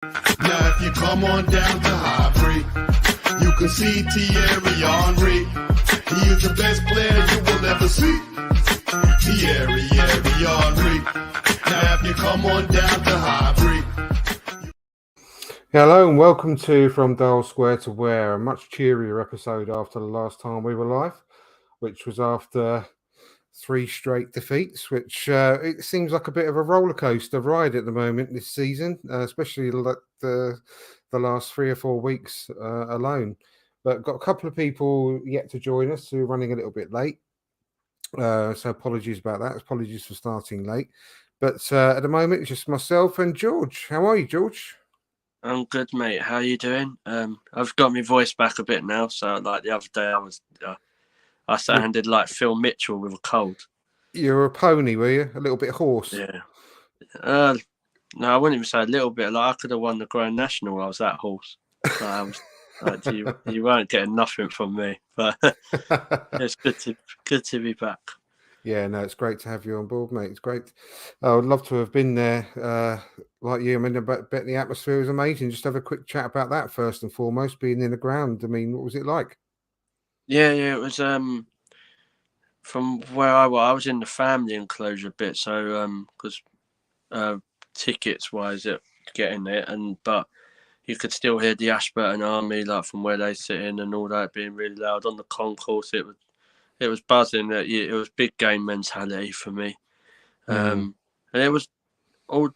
Now if you come on down to Highbury, you can see Thierry Henry. He is the best player you will ever see. Thierry Henry. Now if you come on down to Highbury. Hello and welcome to From Dial Square to Where, a much cheerier episode after the last time we were live, which was after 3 straight defeats, which it seems like a bit of a roller coaster ride at the moment this season, especially the last 3 or 4 weeks alone. But got a couple of people yet to join us who are running a little bit late. So apologies about that. Apologies for starting late. But at the moment, it's just myself and George. How are you, George? I'm good, mate. How are you doing? I've got my voice back a bit now. So, like the other day, I sounded like Phil Mitchell with a cold. You're a pony, were you? A little bit hoarse. Yeah. No, I wouldn't even say a little bit. Like I could have won the Grand National. I was that hoarse. You weren't getting nothing from me. But it's good to be back. Yeah, no, it's great to have you on board, mate. It's great. I would love to have been there like you. I mean, but the atmosphere was amazing. Just have a quick chat about that first and foremost, being in the ground. I mean, what was it like? Yeah, it was from where I was in the family enclosure bit, so because tickets wise getting it, but you could still hear the Ashburton Army like from where they sit in and all that being really loud on the concourse. It was buzzing. It was big game mentality for me, and it was all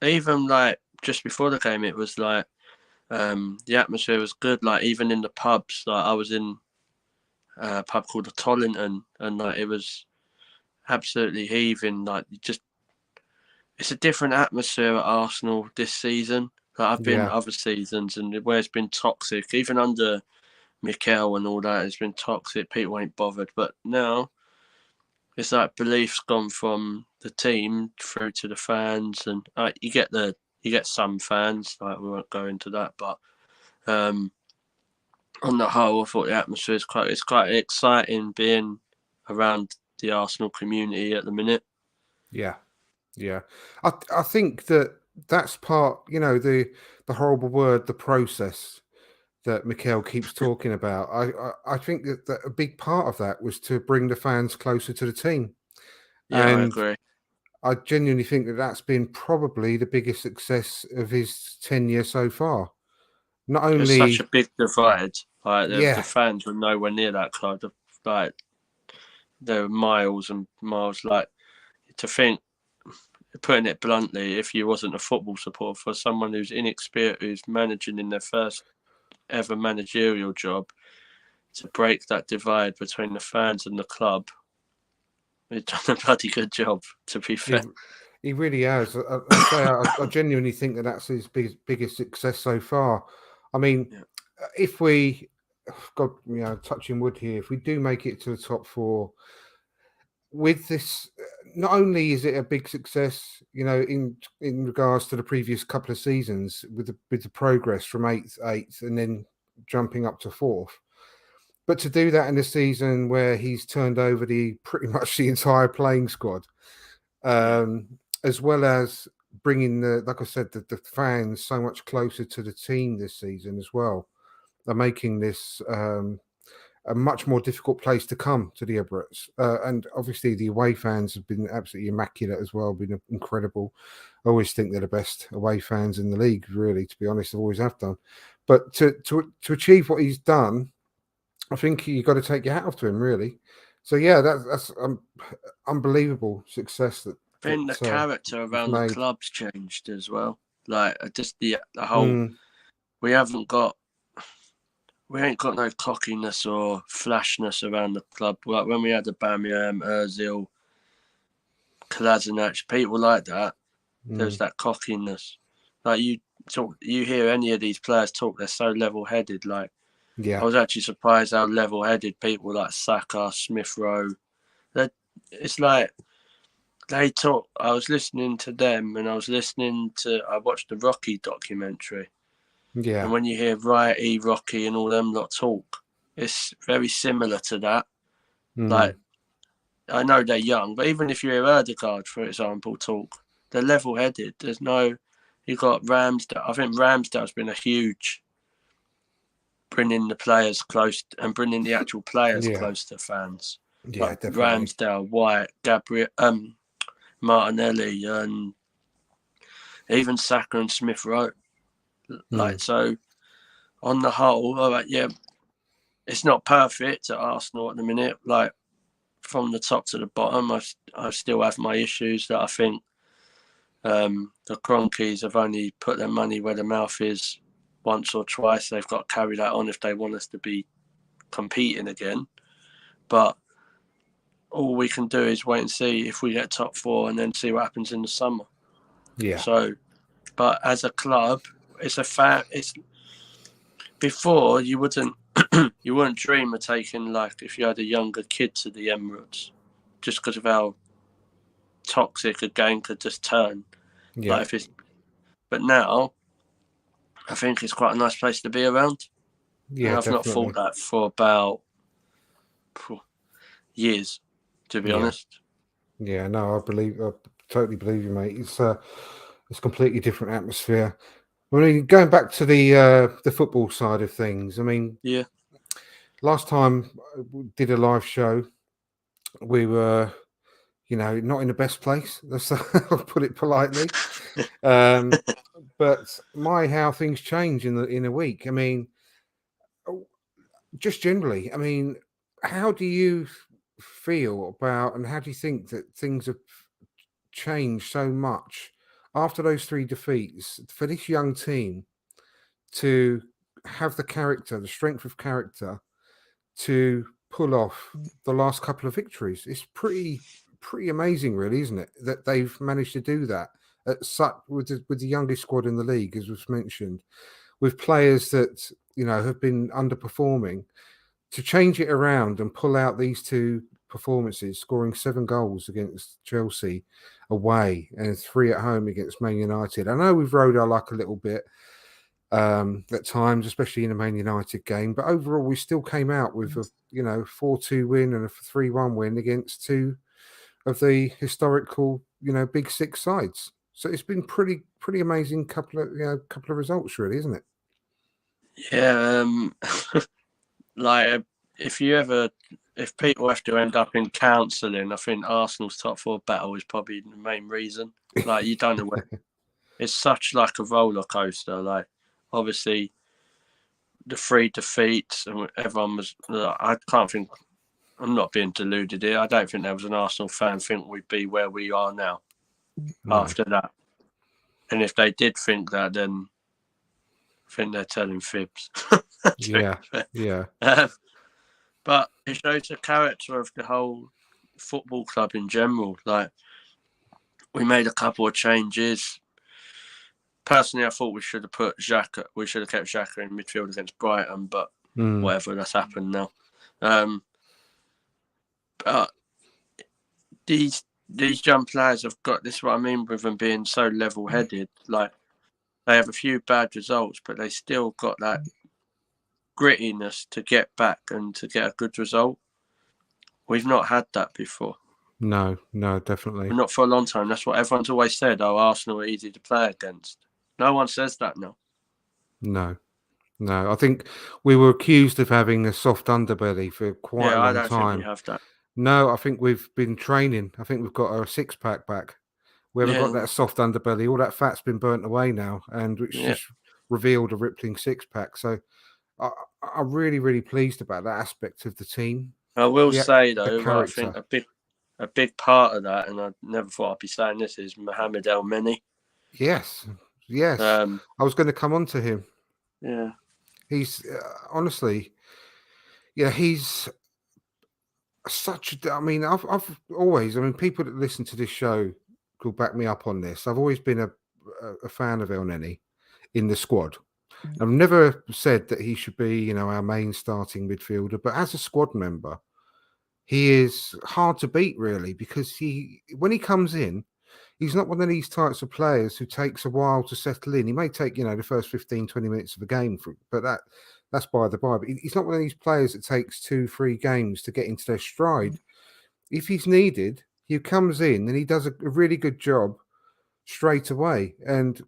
even like just before the game. It was like the atmosphere was good. Like even in the pubs, like I was in a pub called the Tollington, and like it was absolutely heaving. Like it's a different atmosphere at Arsenal this season. Like I've been other seasons and where it's been toxic, even under Mikel and all that, it's been toxic. People ain't bothered, but now it's like belief's gone from the team through to the fans, and you get some fans. Like we won't go into that, but on the whole, I thought the atmosphere is quite exciting being around the Arsenal community at the minute. Yeah. I think that's part, the horrible word, the process that Mikel keeps talking about. I think that a big part of that was to bring the fans closer to the team. Yeah, and I agree. I genuinely think that that's been probably the biggest success of his tenure so far. Not only It's such a big divide. Like the fans were nowhere near that club. Like there were miles and miles. Like to think, putting it bluntly, if you wasn't a football supporter, for someone who's inexperienced, who's managing in their first ever managerial job, to break that divide between the fans and the club, he's done a bloody good job, to be fair. He really has. I genuinely think that that's his biggest success so far. I mean, if we, God, touching wood here, if we do make it to the top 4, with this, not only is it a big success, in regards to the previous couple of seasons with the progress from 8th and then jumping up to 4th, but to do that in a season where he's turned over pretty much the entire playing squad, as well as bringing like I said, the fans so much closer to the team this season as well, are making this a much more difficult place to come to the Emirates. And obviously the away fans have been absolutely immaculate as well, been incredible. I always think they're the best away fans in the league, really, to be honest. I always have done. But to achieve what he's done, I think you've got to take your hat off to him, really. So, yeah, that's unbelievable success. I think the character around the club's changed as well. Like, just the whole... We ain't got no cockiness or flashness around the club. Like when we had Aubameyang, Ozil, Kolasinac, people like that, there's that cockiness. Like you hear any of these players talk, they're so level-headed. Like, I was actually surprised how level-headed people like Saka, Smith Rowe. It's like they talk. I was listening to them, and I watched the Rocky documentary. Yeah. And when you hear Righty, Rocky and all them lot talk, it's very similar to that. Like, I know they're young, but even if you hear Erdegaard, for example, talk, they're level-headed. You got Ramsdale. I think Ramsdale's been a huge bringing the players close and bringing the actual players close to fans. Yeah, like definitely. Ramsdale, White, Gabriel, Martinelli, and even Saka and Smith Rowe. Like, so on the whole, all right, yeah, it's not perfect at Arsenal at the minute. Like, from the top to the bottom, I still have my issues that I think the Cronkies have only put their money where their mouth is once or twice. They've got to carry that on if they want us to be competing again. But all we can do is wait and see if we get top 4 and then see what happens in the summer. Yeah. So, but as a club, it's a fact. It's before you wouldn't dream of taking, like, if you had a younger kid to the Emirates, just because of how toxic a game could just turn. Yeah. Like but now, I think it's quite a nice place to be around. Yeah, and I've definitely. not thought that for about years, to be honest. Yeah, no, I totally believe you, mate. It's a completely different atmosphere. I mean, going back to the football side of things, I mean, Yeah. Last time we did a live show, we were, not in the best place. I'll put it politely. But how things change in a week. I mean, just generally, I mean, how do you feel about, and how do you think that things have changed so much after those 3 defeats for this young team to have the character, the strength of character to pull off the last couple of victories? It's pretty amazing, really, isn't it, that they've managed to do that with the youngest squad in the league, as was mentioned, with players that have been underperforming, to change it around and pull out these 2 performances, scoring 7 goals against Chelsea away and 3 at home against Man United. I know we've rode our luck a little bit at times, especially in the Man United game, but overall we still came out with a 4-2 win and a 3-1 win against 2 of the historical big 6 sides. So it's been pretty amazing couple of results, really, isn't it? Yeah. Like, if people have to end up in counselling, I think Arsenal's top 4 battle is probably the main reason. Like, you don't know where it's such like a roller coaster. Like, obviously, the 3 defeats, and everyone was. I can't think. I'm not being deluded here. I don't think there was an Arsenal fan think we'd be where we are now after that. And if they did think that, then I think they're telling fibs. Yeah. But it shows the character of the whole football club in general. Like, we made a couple of changes. Personally, I thought we should have kept Xhaka in midfield against Brighton, but whatever, that's happened now. But these young players have got, this is what I mean with them being so level-headed. Like, they have a few bad results, but they still got that grittiness to get back and to get a good result. We've not had that before. No, definitely not for a long time. That's what everyone's always said. Oh, Arsenal are easy to play against. No one says that now. No. I think we were accused of having a soft underbelly for quite a long time. I don't think we have that. No, I think we've been training. I think we've got our 6-pack back. We haven't got that soft underbelly. All that fat's been burnt away now, and which just revealed a rippling 6-pack. So I'm really, really pleased about that aspect of the team. I will say, though, I think a big part of that, and I never thought I'd be saying this, is Mohamed Elneny. Yes. I was going to come on to him. Yeah. He's honestly, he's such. I mean, I've always. I mean, people that listen to this show will back me up on this. I've always been a fan of Elneny in the squad. I've never said that he should be, our main starting midfielder, but as a squad member, he is hard to beat, really, because when he comes in, he's not one of these types of players who takes a while to settle in. He may take, the first 15, 20 minutes of a game, but that's by the by. But he's not one of these players that takes 2-3 games to get into their stride. If he's needed, he comes in and he does a really good job straight away. And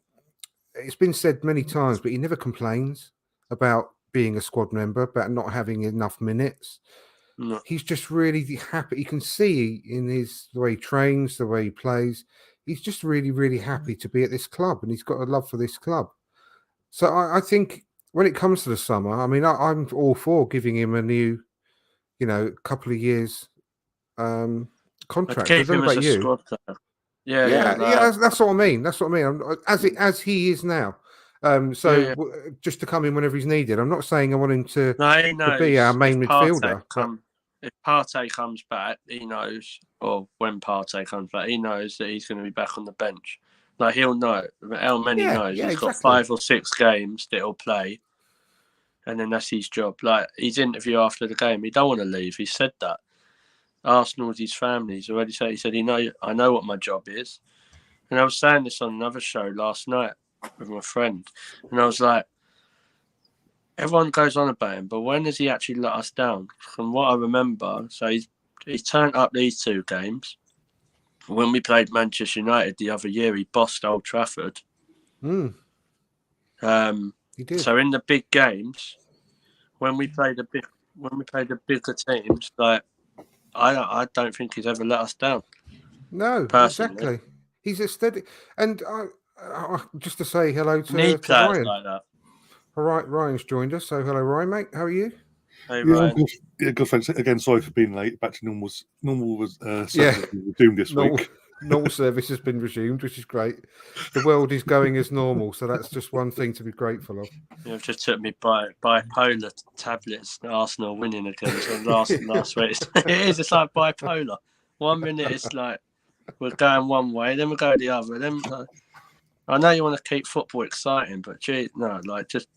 it's been said many times, but he never complains about being a squad member, about not having enough minutes. No. He's just really happy. You can see in the way he trains, the way he plays. He's just really, really happy to be at this club, and he's got a love for this club. So I think when it comes to the summer, I mean, I'm all for giving him a new, couple of years contract. I Keep don't him know as about a you. squad player. Yeah. That's what I mean. That's what I mean. As he is now. Just to come in whenever he's needed. I'm not saying I want him to He knows be our main if midfielder. If Partey comes back, he knows, or when Partey comes back, he knows that he's going to be back on the bench. Like, he'll know. Elneny knows. He's got 5 or 6 games that he'll play, and then that's his job. Like, his interview after the game, he don't want to leave. He said that. Arsenal's his family. He's already said. He said, I know what my job is. And I was saying this on another show last night with my friend, and I was like, everyone goes on about him, but when has he actually let us down? From what I remember, so he's turned up these 2 games. When we played Manchester United the other year, he bossed Old Trafford. He did. So in the big games, when we played the bigger teams, like I don't think he's ever let us down. No, personally. Exactly. He's a steady, and just to say hello to Need players Ryan. like that. All right, Ryan's joined us. So hello, Ryan, mate. How are you? Hey, Ryan. Good. Thanks again. Sorry for being late. Back to normal resumed this week. Normal service has been resumed, which is great. The world is going as normal, so that's just one thing to be grateful of. You've just took me bipolar tablets. Arsenal winning again. So last week, it's like bipolar. 1 minute it's like we're going one way, then we go the other. Then I know you want to keep football exciting, but gee, no, just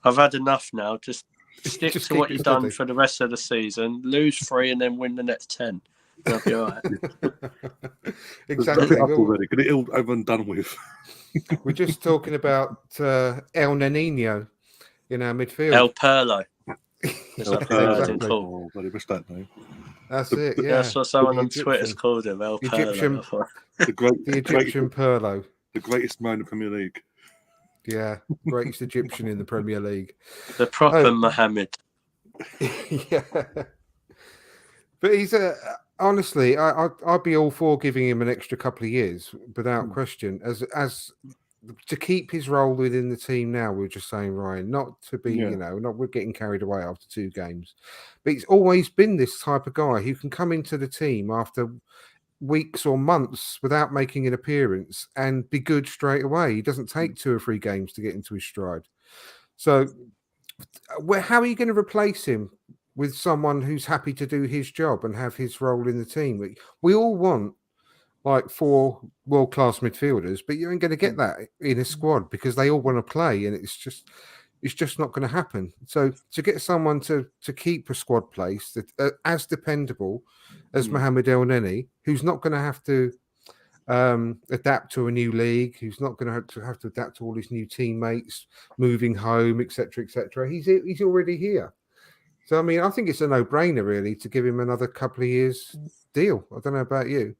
I've had enough now. Just stick to what you've done for the rest of the season. Lose 3 and then win the next 10. That'll be all right. Exactly. Already. Get it all over and done with. We're just talking about El Nenino in our midfield. El Perlo. Exactly. Oh, bloody missed that name. That's it. Yeah, that's what someone on Twitter's called him. El Perlo. The Egyptian Perlo. The greatest man in the Premier League. Yeah, greatest Egyptian in the Premier League. The proper Mohammed. Yeah. But he's honestly, I'd be all for giving him an extra couple of years without question, as to keep his role within the team. Now we're just saying, Ryan, not to be, we're getting carried away after 2 games, but he's always been this type of guy who can come into the team after weeks or months without making an appearance and be good straight away. He doesn't take 2 or 3 games to get into his stride. So, how are you going to replace him with someone who's happy to do his job and have his role in the team? We all want like 4 world-class midfielders, but you ain't going to get that in a squad because they all want to play, and it's just not going to happen. So to get someone to keep a squad place that as dependable as Mohamed Elneny, who's not going to have to adapt to a new league, who's not going to have to adapt to all his new teammates, moving home, etc., etc. He's already here. So, I mean, I think it's a no-brainer, really, to give him another couple of years deal. I don't know about you.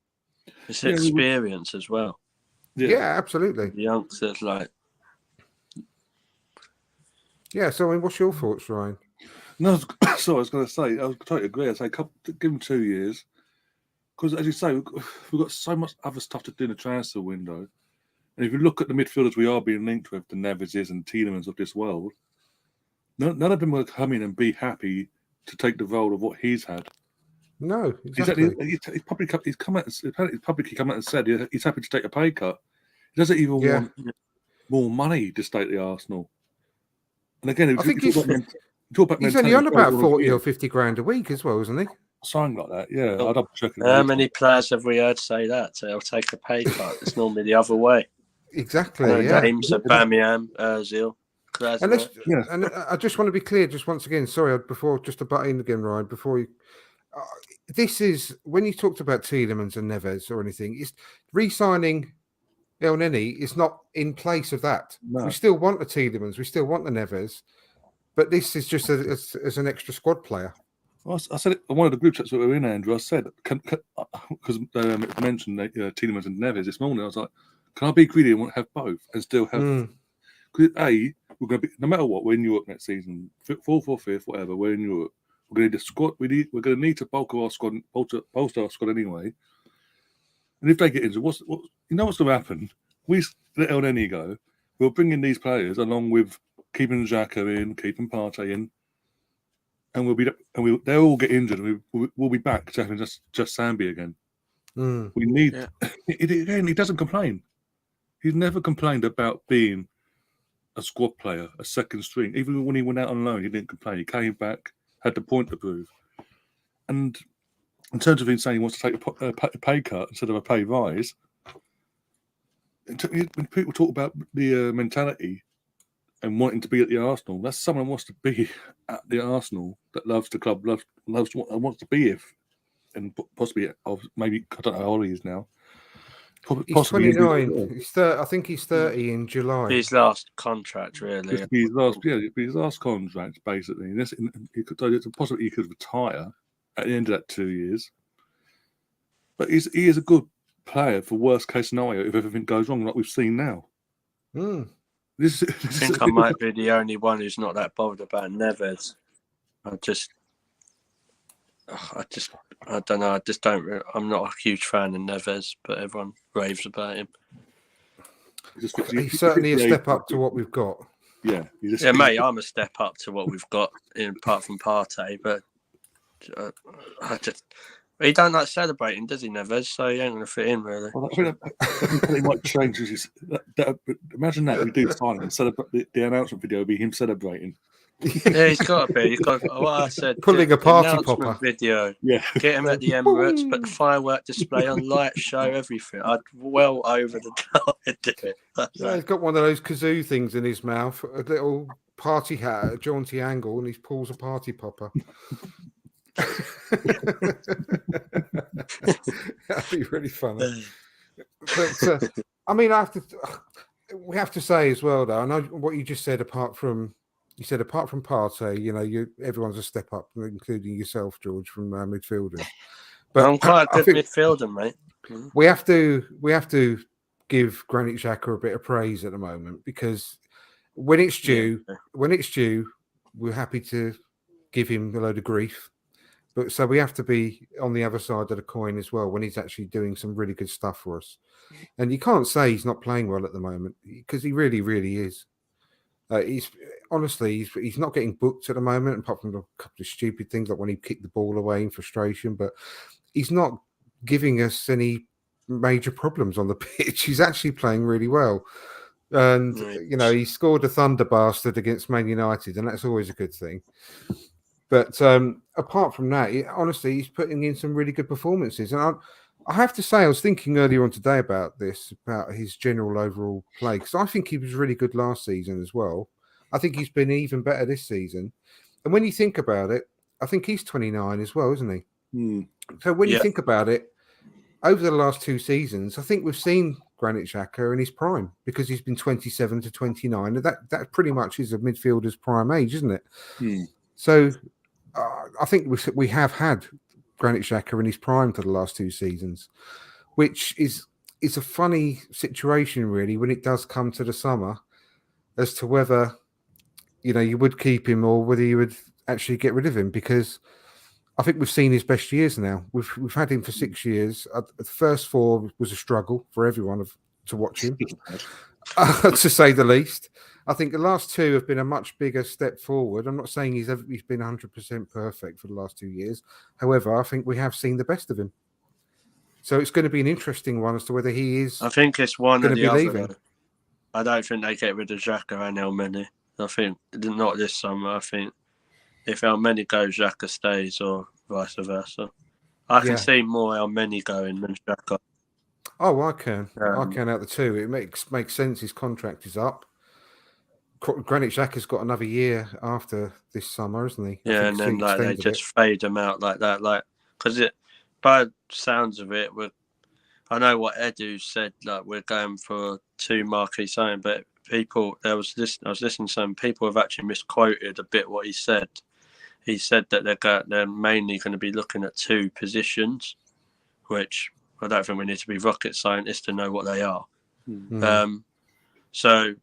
It's experience as well. Yeah, absolutely. The youngsters, like... Yeah, so, I mean, what's your thoughts, Ryan? No, so I was going to say, I would totally agree. I'd say give him 2 years. Because, as you say, we've got so much other stuff to do in the transfer window. And if you look at the midfielders we are being linked with, the Neveses and Tielemans of this world, none of them will come in and be happy to take the role of what he's had. No, exactly. He's publicly come out and said he's happy to take a pay cut. He doesn't even want more money to stay at the Arsenal. And again, I think he's only on about 40 or 50 grand a week as well, isn't he? Something like that, yeah. I'd have to check it. How many players have we heard say that? So they'll take a pay cut. It's normally the other way. Exactly. Yeah. Names of Bamian, Ozil. And I just want to be clear, just once again, sorry, before just to butt in again, Ryan, before you. This is when you talked about Tielemans and Neves or anything. It's re-signing Elneny is not in place of that. No. We still want the Tielemans, we still want the Neves, but this is just as an extra squad player. Well, I said it on one of the group chats that we were in, Andrew. I said because it mentioned Tielemans and Neves this morning. I was like, can I be greedy and want to have both and still have Because we're going to be, no matter what, we're in Europe next season, fourth or fifth, whatever, we're in Europe. We're going to need a squad. We're going to need to bolster our squad anyway. And if they get injured, what's going to happen? We let El Neni go. We'll bring in these players along with keeping Xhaka in, keeping Partey in, and they'll all get injured. And we'll be back to having just Sambi again. We need again. He doesn't complain. He's never complained about being a squad player, a second string. Even when he went out on loan, he didn't complain. He came back, had the point to prove. And in terms of him saying he wants to take a pay cut instead of a pay rise, when people talk about the mentality and wanting to be at the Arsenal, that's someone who wants to be at the Arsenal, that loves the club, wants to be if, and possibly, maybe, I don't know how old he is now. He's 29. I think he's 30 in July. His last contract, really. It'd be his last contract, basically. It's a possibility he could retire at the end of that 2 years. But he is a good player for worst case scenario if everything goes wrong, like we've seen now. I think I might be the only one who's not that bothered about Neves. I don't know. I'm not a huge fan of Neves, but everyone raves about him. He's certainly a step up to what we've got. Yeah, mate. I'm a step up to what we've got, apart from Partey. But he don't like celebrating, does he, Neves? So he ain't going to fit in, really. Well, he might change. Imagine that we do sign him. The announcement video would be him celebrating. Yeah, he's got to be. He's got what I said. Pulling a party popper. Video. Yeah. Get him at the Emirates, but the firework display on, light show, everything. I'd well over the top do it. Yeah, he's got one of those kazoo things in his mouth, a little party hat at a jaunty angle, and he pulls a party popper. That'd be really funny. But I mean, we have to say as well, though. I know what you just said. Apart from Partey, everyone's a step up, including yourself, George, from midfielders. But I'm quite a good midfielder, mate. We have to give Granit Xhaka a bit of praise at the moment, because when it's due, we're happy to give him a load of grief. But so we have to be on the other side of the coin as well when he's actually doing some really good stuff for us. And you can't say he's not playing well at the moment, because he really, really is. He's not getting booked at the moment, apart from a couple of stupid things like when he kicked the ball away in frustration. But he's not giving us any major problems on the pitch. He's actually playing really well. And, he scored a thunder bastard against Man United, and that's always a good thing. But apart from that, honestly, he's putting in some really good performances. And I have to say, I was thinking earlier on today about his general overall play, because I think he was really good last season as well. I think he's been even better this season. And when you think about it, I think he's 29 as well, isn't he? So when you think about it, over the last 2 seasons, I think we've seen Granit Xhaka in his prime, because he's been 27 to 29. And that pretty much is a midfielder's prime age, isn't it? So I think we have had Granit Xhaka in his prime for the last 2 seasons, which is a funny situation, really, when it does come to the summer, as to whether you would keep him or whether you would actually get rid of him, because I think we've seen his best years now. We've had him for 6 years. The first 4 was a struggle for everyone to watch him, to say the least. I think the last 2 have been a much bigger step forward. I'm not saying he's been 100% perfect for the last 2 years. However, I think we have seen the best of him. So it's going to be an interesting one as to whether he is. I think it's one or the other. I don't think they get rid of Xhaka and El Neni. I think not this summer. I think if El Neni goes, Xhaka stays, or vice versa. I can see more El Neni going than Xhaka. Oh, I can. I can out the 2. It makes sense. His contract is up. Granit Xhaka's got another year after this summer, isn't he? Yeah, and then they just fade him out like that, because by the sounds of it, I know what Edu said, we're going for 2 marquee signing, but I was listening to some people have actually misquoted a bit what he said. He said that they're mainly going to be looking at 2 positions, which I don't think we need to be rocket scientists to know what they are. So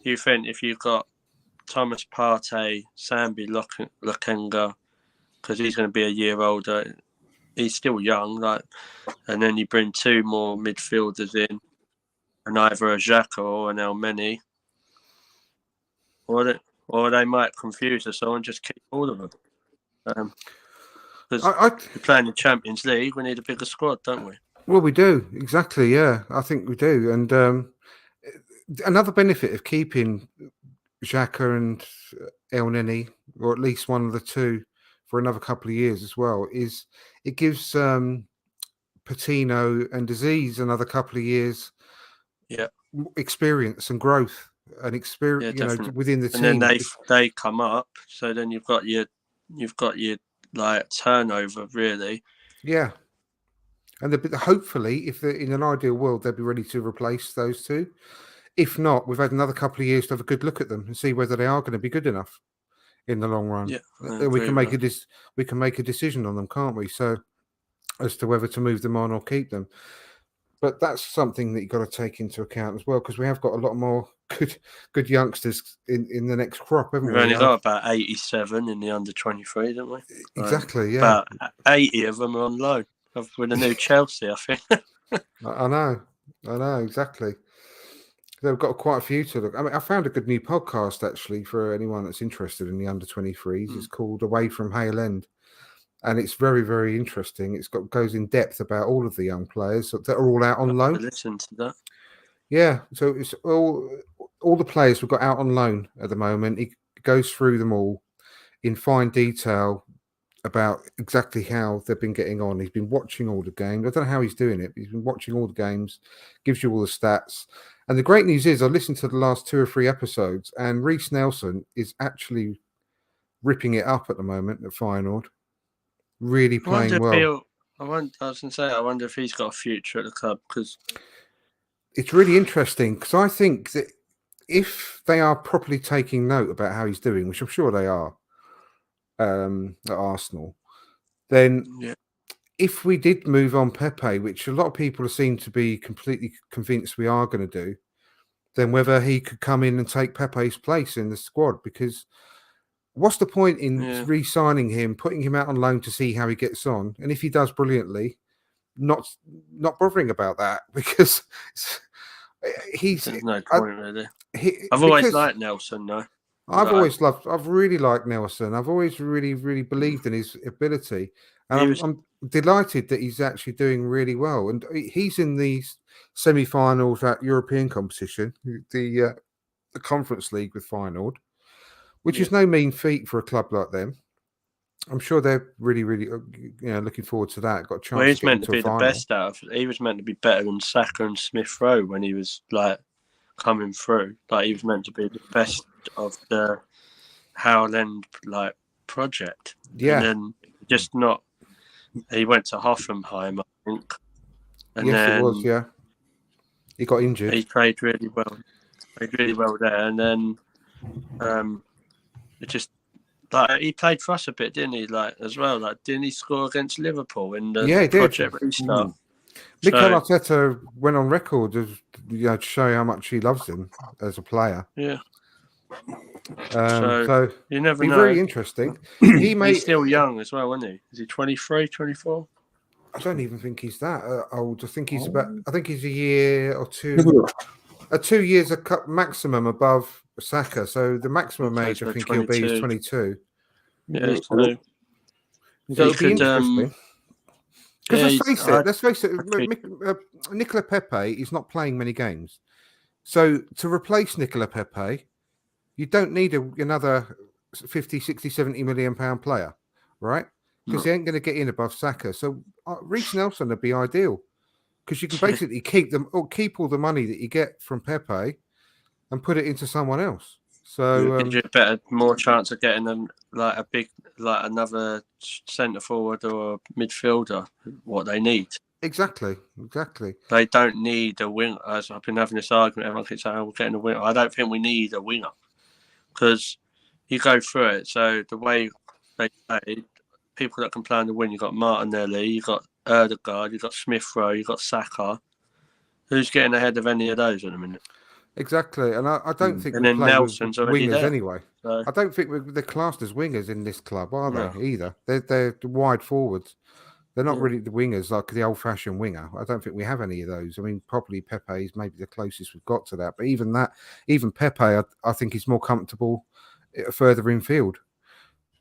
you think if you've got Thomas Partey, Sambi Lokonga, because he's going to be a year older, he's still young, like, and then you bring 2 more midfielders in, and either a Xhaka or an Elneny, or they might confuse us all and just keep all of them. Because we're playing the Champions League, we need a bigger squad, don't we? Well, we do, exactly. Yeah, I think we do. And another benefit of keeping Xhaka and Elneny, or at least one of the two, for another couple of years as well, is it gives Patino and Aziz another couple of years, experience and growth and experience, within the team. And then they come up, so then you've got your like turnover, really. Yeah, and hopefully, if they're in an ideal world, they'll be ready to replace those two. If not, we've had another couple of years to have a good look at them and see whether they are going to be good enough in the long run. Yeah, we can make a decision on them, can't we? So, as to whether to move them on or keep them. But that's something that you've got to take into account as well, because we have got a lot more good youngsters in the next crop, haven't we? We've only got about 87 in the under-23, don't we? Exactly, yeah. About 80 of them are on loan with the new Chelsea, I think. I know, exactly. They've got quite a few to look. I mean, I found a good new podcast, actually, for anyone that's interested in the under-23s. It's called Away from Hale End. And it's very, very interesting. It's goes in depth about all of the young players that are all out on loan. Listen to that. Yeah, so it's all the players we've got out on loan at the moment. He goes through them all in fine detail about exactly how they've been getting on. He's been watching all the games. I don't know how he's doing it, but he's been watching all the games, gives you all the stats. And the great news is I listened to the last 2 or 3 episodes, and Reiss Nelson is actually ripping it up at the moment at Feyenoord. Really playing well. I wonder if he's got a future at the club, because it's really interesting, because I think that if they are properly taking note about how he's doing, which I'm sure they are at Arsenal, then if we did move on Pepe, which a lot of people seem to be completely convinced we are going to do, then whether he could come in and take Pepe's place in the squad, because what's the point in re-signing him, putting him out on loan to see how he gets on? And if he does brilliantly, not bothering about that, because there's no point really. I've always liked Nelson, though. I've really liked Nelson. I've always really, really believed in his ability. And I'm delighted that he's actually doing really well. And he's in the semi-finals at European competition, the Conference League with Feyenoord, which is no mean feat for a club like them. I'm sure they're really, really, looking forward to that. Got a chance. Well, he's meant to be the best out of. He was meant to be better than Saka and Smith Rowe when he was like coming through. Like he was meant to be the best of the Howland like project. Yeah, and then just not. He went to Hoffenheim, I think. And then it was. Yeah, he got injured. He played really well. There, and then it just. Like he played for us a bit, didn't he? Like as well, like didn't he score against Liverpool in the project restart? Mikel Arteta went on record as to show how much he loves him as a player. Yeah. So you never know. Very interesting. He's still young as well, isn't he? Is he 23, 24? I don't even think he's that old. I think he's a year or two. 2 years maximum above Saka, so the maximum age I think 22. He'll be is 22. Yeah, so it'll be interesting. Because let's face it, Nicola Pepe is not playing many games. So to replace Nicola Pepe, you don't need another 50, 60, 70 million pound player, right? Because he ain't going to get in above Saka. So Reiss Nelson would be ideal, because you can basically keep all the money that you get from Pepe and put it into someone else. So gives you more chance of getting them like another centre forward or midfielder. What they need. Exactly. They don't need a winger. As I've been having this argument, everyone keeps saying, "We're getting a winger." I don't think we need a winger, because you go through it. So the way they play, people that can play on the wing, you've got Martinelli, you've got Ødegaard, you've got Smith Rowe, you've got Saka. Who's getting ahead of any of those at the minute? Exactly, and I don't think And we then play with Nelson's already wingers there. anyway. So, I don't think they're classed as wingers in this club, are No. they? Either they're wide forwards. They're not Yeah. really the wingers like the old-fashioned winger. I don't think we have any of those. I mean, probably Pepe is maybe the closest we've got to that. But even Pepe, I think he's more comfortable further infield.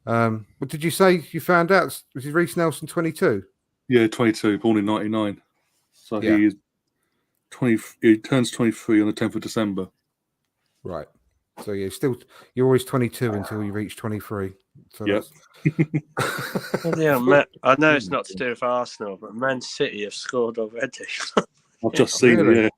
But did you say you found out? Was it Reece Nelson 22? Yeah, 22, born in 99. So Yeah. he is 20. He turns 23 on the 10th of December. Right. So you're always 22 until you reach 23. So Yep. yeah, I know it's not to do with Arsenal, but Man City have scored already. I've just seen Really? it, yeah.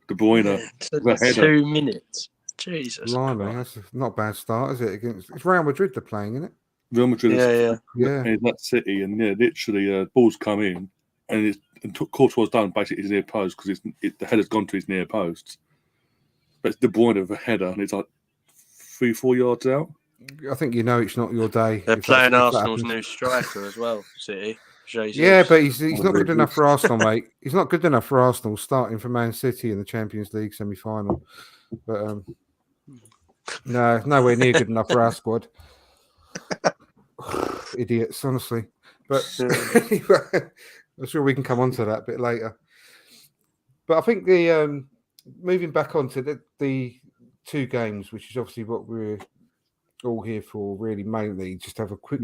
De Bruyne. The header. 2 minutes. Jesus. Blimey, that's not a bad start, is it? It's Real Madrid they're playing, isn't it? Real Madrid is Yeah. in that City, and literally, balls come in, and Courtois done basically his near post because the header's gone to his near post. But it's De Bruyne with a header, and it's like 3-4 yards out. I think it's not your day. They're if playing that Arsenal's happens. new striker as well, City. Jesus. Yeah, but he's not very good enough good. for Arsenal, mate. He's not good enough for Arsenal starting for Man City in the Champions League semi-final. But no, nowhere near good enough for our squad. Idiots, honestly. But I'm sure we can come on to that a bit later. But I think the moving back onto the two games, which is obviously what we're all here for, really mainly, just have a quick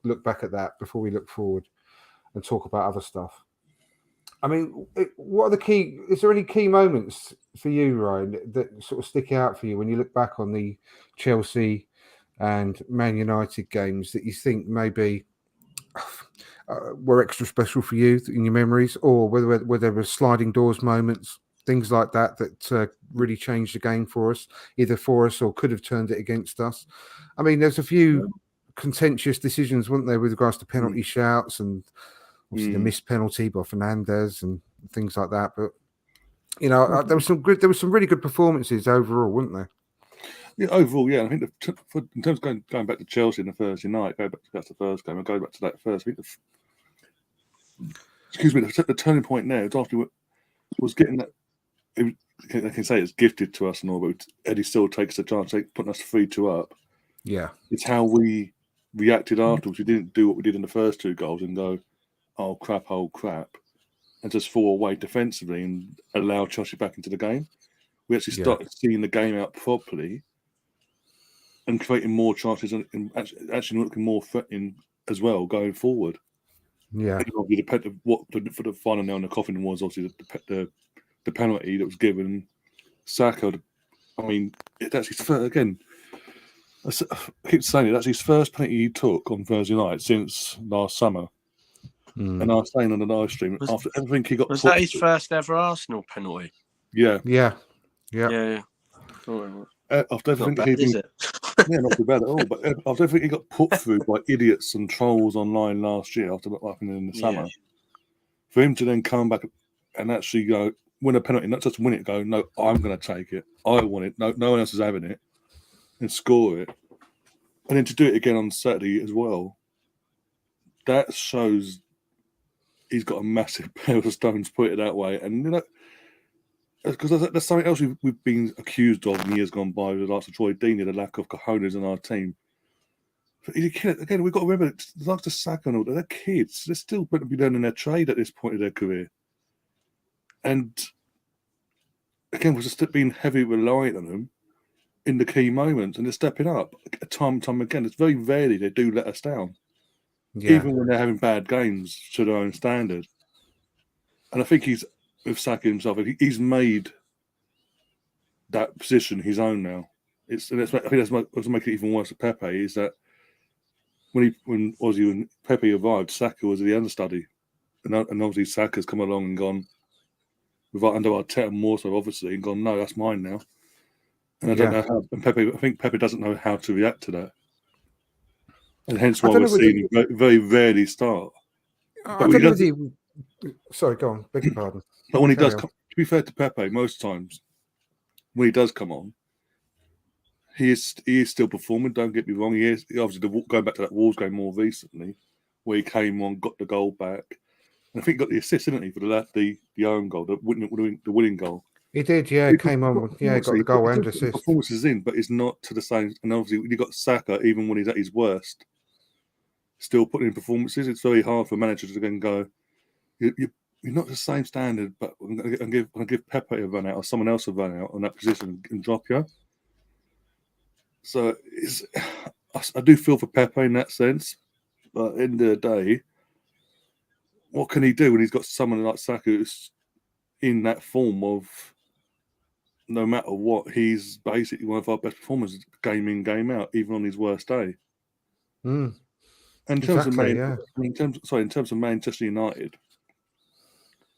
look back at that before we look forward and talk about other stuff. I mean, what are the key? Is there any key moments for you, Ryan, that sort of stick out for you when you look back on the Chelsea and Man United games that you think maybe were extra special for you in your memories, or whether there were sliding doors moments, things like that really changed the game for us, either for us or could have turned it against us? I mean, there's a few contentious decisions, weren't there, with regards to penalty shouts and obviously the missed penalty by Fernandes and things like that. But there was some really good performances overall, weren't there? Yeah, overall, yeah. I think in terms of going back to Chelsea in the Thursday night, that's the first game. I'll go back to that first. I think the turning point there was getting that. I can say it's gifted to us and all, but Eddie still takes the chance, putting us 3-2 up. Yeah, it's how we reacted afterwards. We didn't do what we did in the first two goals and go, oh crap, and just fall away defensively and allow Chelsea back into the game. We actually started seeing the game out properly and creating more chances and actually looking more threatening as well going forward. Yeah. And obviously, for the final nail in the coffin was obviously the penalty that was given Saka. I mean, that's his first, again. I keep saying it. That's his first penalty he took on Thursday night since last summer. And I was saying on the live stream after everything he got. Was that his first ever Arsenal penalty? Yeah. Not After everything bad, is it? not too bad at all. But after everything he got put through by idiots and trolls online last year, after what happened in the summer, for him to then come back and actually go win a penalty, not just win it, go, no, I'm going to take it. I want it. No one else is having it, and score it, and then to do it again on Saturday as well. That shows he's got a massive pair of stones, put it that way, and because that's something else we've been accused of in years gone by with the likes of Troy Deeney, the lack of cojones in our team. But again, we've got to remember, the likes of Saka and all that, they're kids. They're still going to be learning their trade at this point of their career. And again, we're just being heavily reliant on them in the key moments, and they're stepping up time and time again. It's very rarely they do let us down, even when they're having bad games to their own standard. And I think with Saka himself, he's made that position his own now. I think that's what's making it even worse with Pepe is that when Ozzy and Pepe arrived, Saka was the understudy, and obviously Saka's come along and gone under Arteta more so obviously and gone, no, that's mine now. And I don't know how. And I think Pepe doesn't know how to react to that, and hence why we're seeing him very rarely start. Sorry, go on. Beg your pardon. But when he does, to be fair to Pepe, most times when he does come on, he is still performing. Don't get me wrong. He obviously going back to that Wolves game more recently, where he came on, got the goal back, and I think he got the assist, didn't he, for the own goal, the winning goal. He did, yeah. Came on, yeah. Got the goal and assist. Performance is in, but it's not to the same. And obviously, you got Saka, even when he's at his worst, still putting in performances. It's very hard for managers to then go, you're not the same standard, but I'm going to give Pepe a run out or someone else a run out on that position and drop you. So I do feel for Pepe in that sense, but at the end of the day, what can he do when he's got someone like Saka who's in that form of no matter what, he's basically one of our best performers game in, game out, even on his worst day. Mm. And in terms of Manchester United,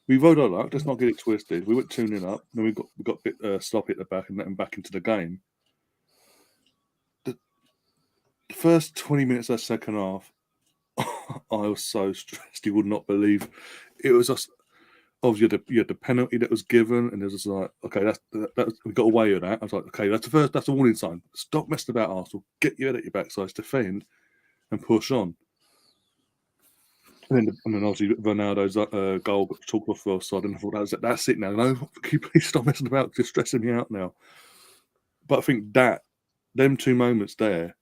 we rode our luck. Let's not get it twisted. We went 2-0 up, then we got a bit sloppy at the back and let them back into the game. The first 20 minutes of that second half, I was so stressed. You would not believe. It was just obviously you had the penalty that was given, and it was just like, okay, that's we got away with that. I was like, okay, that's a warning sign. Stop messing about, Arsenal. Get your head at your backside, defend, and push on. And then obviously Ronaldo's goal got chalked off the offside, and I thought that's it now. No, can you please stop messing about? It's stressing me out now. But I think them 2 moments there,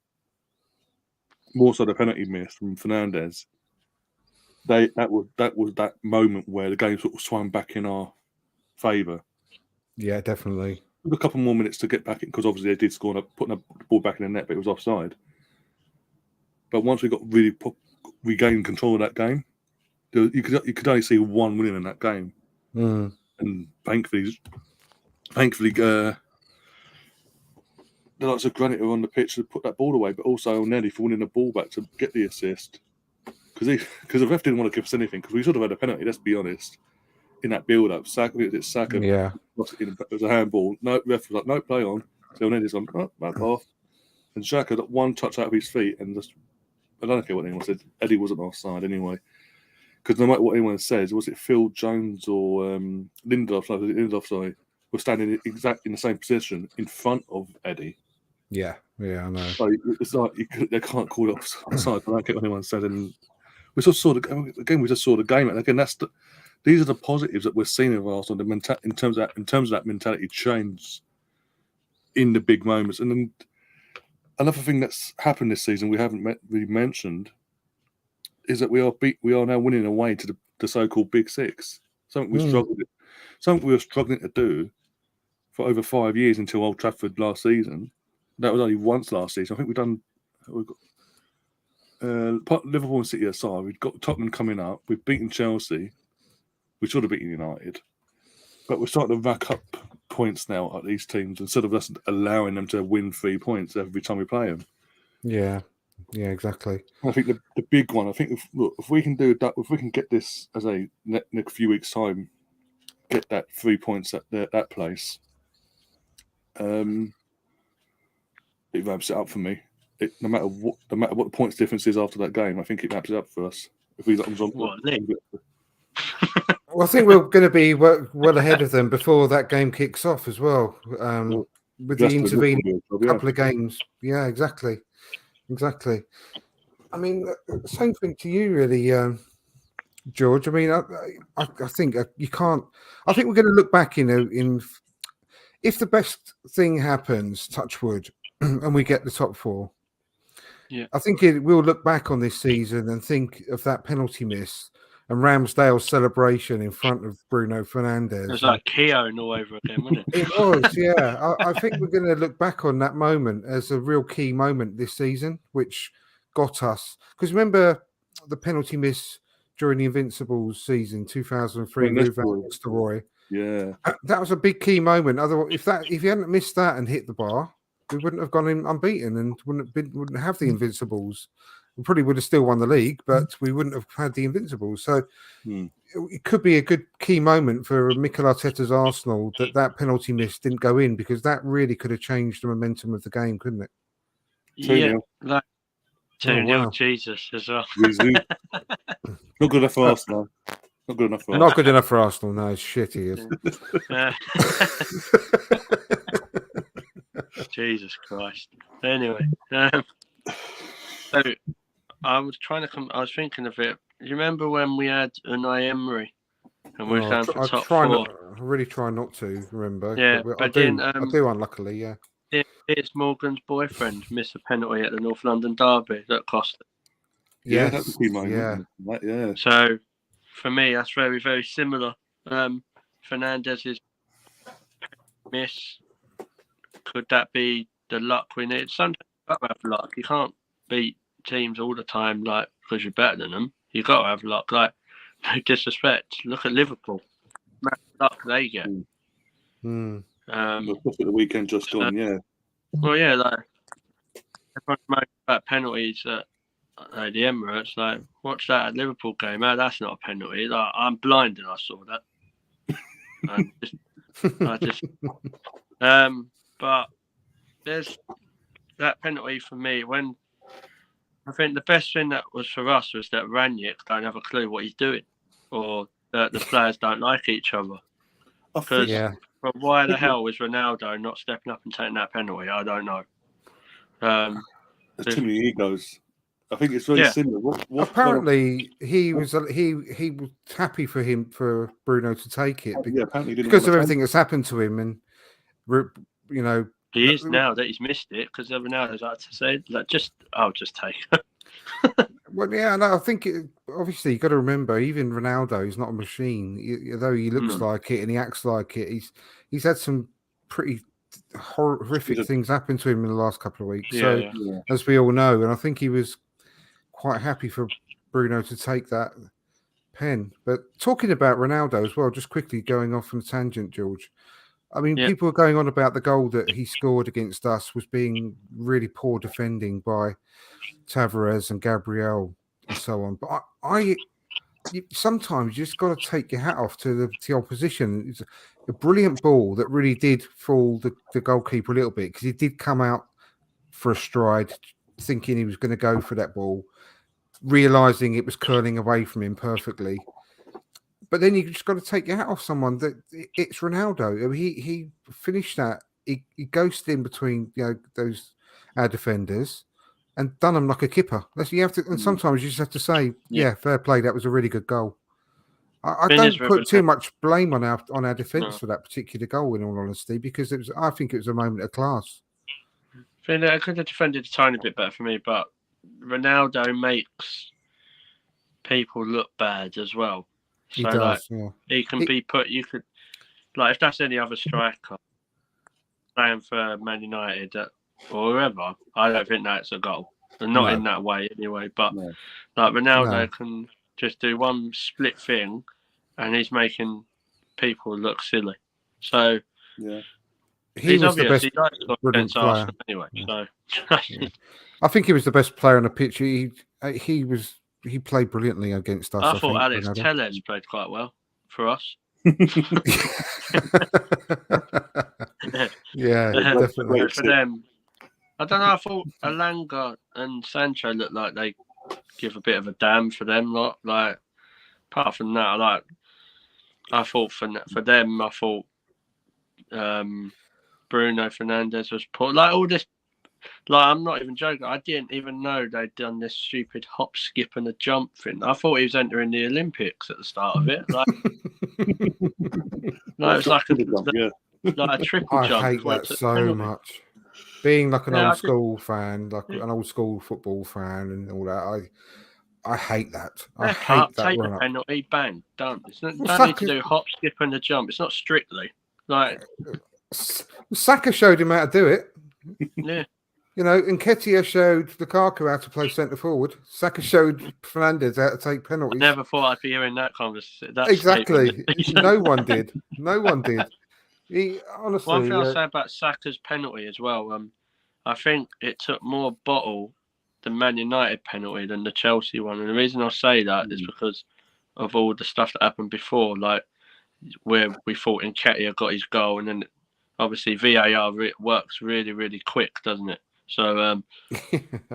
more so the penalty miss from Fernandes, that was that moment where the game sort of swung back in our favour. Yeah, definitely. A couple more minutes to get back in, because obviously they did score, putting the ball back in the net, but it was offside. But once we got really regained control of that game, you could only see one winning in that game, and thankfully, the likes of Granit were on the pitch to put that ball away, but also Nelly for winning the ball back to get the assist. Because the ref didn't want to give us anything, because we should have had a penalty, let's be honest, in that build-up. Saka, yeah. It was a handball. No, ref was like, no, play on. So Nelly's gone, back off. And Xhaka got one touch out of his feet, and just, I don't care what anyone said, Eddie wasn't offside anyway. Because no matter what anyone says, was it Phil Jones or Lindelof, sorry, were standing exactly in the same position in front of Eddie. Yeah, I know. So it's like they can't call it offside. I don't care what anyone said. And we just saw the game. And again, these are the positives that we're seeing of Arsenal. In terms of that mentality change in the big moments. And then another thing that's happened this season we haven't really mentioned is that we are now winning away to the so-called Big Six. Something we were struggling to do for over 5 years until Old Trafford last season. That was only once last season. I think we've got Liverpool and City aside. We've got Tottenham coming up. We've beaten Chelsea. We should have beaten United. But we're starting to rack up points now at these teams instead of us allowing them to win 3 points every time we play them. Yeah, exactly. I think the big one, if we can do that, if we can get this as a next few weeks' time, get that 3 points at that place, it wraps it up for me. No matter what the points difference is after that game, I think it wraps it up for us. If we well, I think we're going to be well ahead of them before that game kicks off as well. With the intervening couple of games, yeah, exactly. I mean, same thing to you, really, George. I mean, I think you can't. I think we're going to look back, in if the best thing happens, touch wood, and we get the top 4. Yeah, I think we'll look back on this season and think of that penalty miss and Ramsdale's celebration in front of Bruno Fernandes. It was like Keown all over again, wasn't it? It was, yeah. I think we're going to look back on that moment as a real key moment this season, which got us. Because remember the penalty miss during the Invincibles season 2003 with Van Nistelrooy? Yeah, that was a big key moment. Otherwise, if you hadn't missed that and hit the bar, we wouldn't have gone in unbeaten and wouldn't have the Invincibles. We probably would have still won the league, but we wouldn't have had the Invincibles. So it could be a good key moment for Mikel Arteta's Arsenal that penalty miss didn't go in, because that really could have changed the momentum of the game, couldn't it? Yeah, like 2-0, Jesus, as well. Not good enough for Arsenal. Not good enough for Not good enough for Arsenal. No, shit, he is. Jesus Christ. Anyway, so I was thinking of it. You remember when we had Unai Emery and we're down to I top try 4. not. I really try not to remember. Yeah, I but do. then I do. Unluckily, yeah. Piers Morgan's boyfriend missed a penalty at the North London derby that cost it. Yeah, that was a key moment. Yeah. That, yeah. So for me, that's very, very similar. Fernandez's miss, could that be the luck we need? Sometimes you got to have luck. You can't beat teams all the time, like, because you're better than them. You got to have luck. Like, no disrespect. Look at Liverpool. How much luck they get. Mm. Especially the weekend just gone. Yeah. Well, yeah, like everyone's moaning about penalties at the Emirates. Like, watch that at Liverpool game. Oh, that's not a penalty. Like, I'm blind and I saw that. But there's that penalty for me. When I think the best thing that was for us was that Ranić don't have a clue what he's doing, or that the players don't like each other. Because but why the hell was Ronaldo not stepping up and taking that penalty? I don't know. There's too many egos. I think it's very similar. What apparently, he was happy for Bruno to take it because of everything that's happened to him, and you know he is now that he's missed it because Ronaldo's like to say like I'll just take it. Well, yeah, no, I think obviously you got to remember, even Ronaldo is not a machine. Although he looks like it and he acts like it, he's had some pretty horrific things happen to him in the last couple of weeks. As we all know, and I think he was quite happy for Bruno to take that pen. But talking about Ronaldo as well, just quickly going off on a tangent, George. I mean, people were going on about the goal that he scored against us was being really poor defending by Tavares and Gabriel and so on. But sometimes you just got to take your hat off to the opposition. It's a brilliant ball that really did fool the goalkeeper a little bit because he did come out for a stride thinking he was going to go for that ball, realising it was curling away from him perfectly. But then you just got to take your hat off someone that it's Ronaldo. He finished that. He ghosted in between our defenders and done them like a kipper. You have to, and sometimes you just have to say, fair play. That was a really good goal. I don't put too much blame on our defence for that particular goal, in all honesty, because I think it was a moment of class. I could have defended a tiny bit better for me, but Ronaldo makes people look bad as well. So, he does, he can be put. You could, if that's any other striker playing for Man United or whoever, I don't think that's a goal. And not in that way anyway. But Ronaldo can just do one split thing, and he's making people look silly. So he was the best against Arsenal anyway. So I think he was the best player on the pitch. He played brilliantly against us. I thought Alex Telles played quite well for us. Definitely. For them, I don't know. I thought Elanga and Sancho looked like they give a bit of a damn for them lot. Like, apart from that, I thought for them, I thought Bruno Fernandes was poor. Like all this. Like, I'm not even joking. I didn't even know they'd done this stupid hop, skip, and a jump thing. I thought he was entering the Olympics at the start of it. It's like a triple jump. I hate that so much. Being like an old school fan, like an old school football fan, and all that, I hate that. I hate that. Take the penalty, bang, done. Don't need to do hop, skip, and a jump. It's not strictly like Saka showed him how to do it. Yeah. Nketiah showed Lukaku how to play centre forward. Saka showed Fernandes how to take penalties. I never thought I'd be hearing that conversation. Exactly. No one did. No one did. Honestly. One thing I'll say about Saka's penalty as well, I think it took more bottle the Man United penalty than the Chelsea one. And the reason I say that is because of all the stuff that happened before, like where we thought Nketiah got his goal, and then obviously VAR works really, really quick, doesn't it? So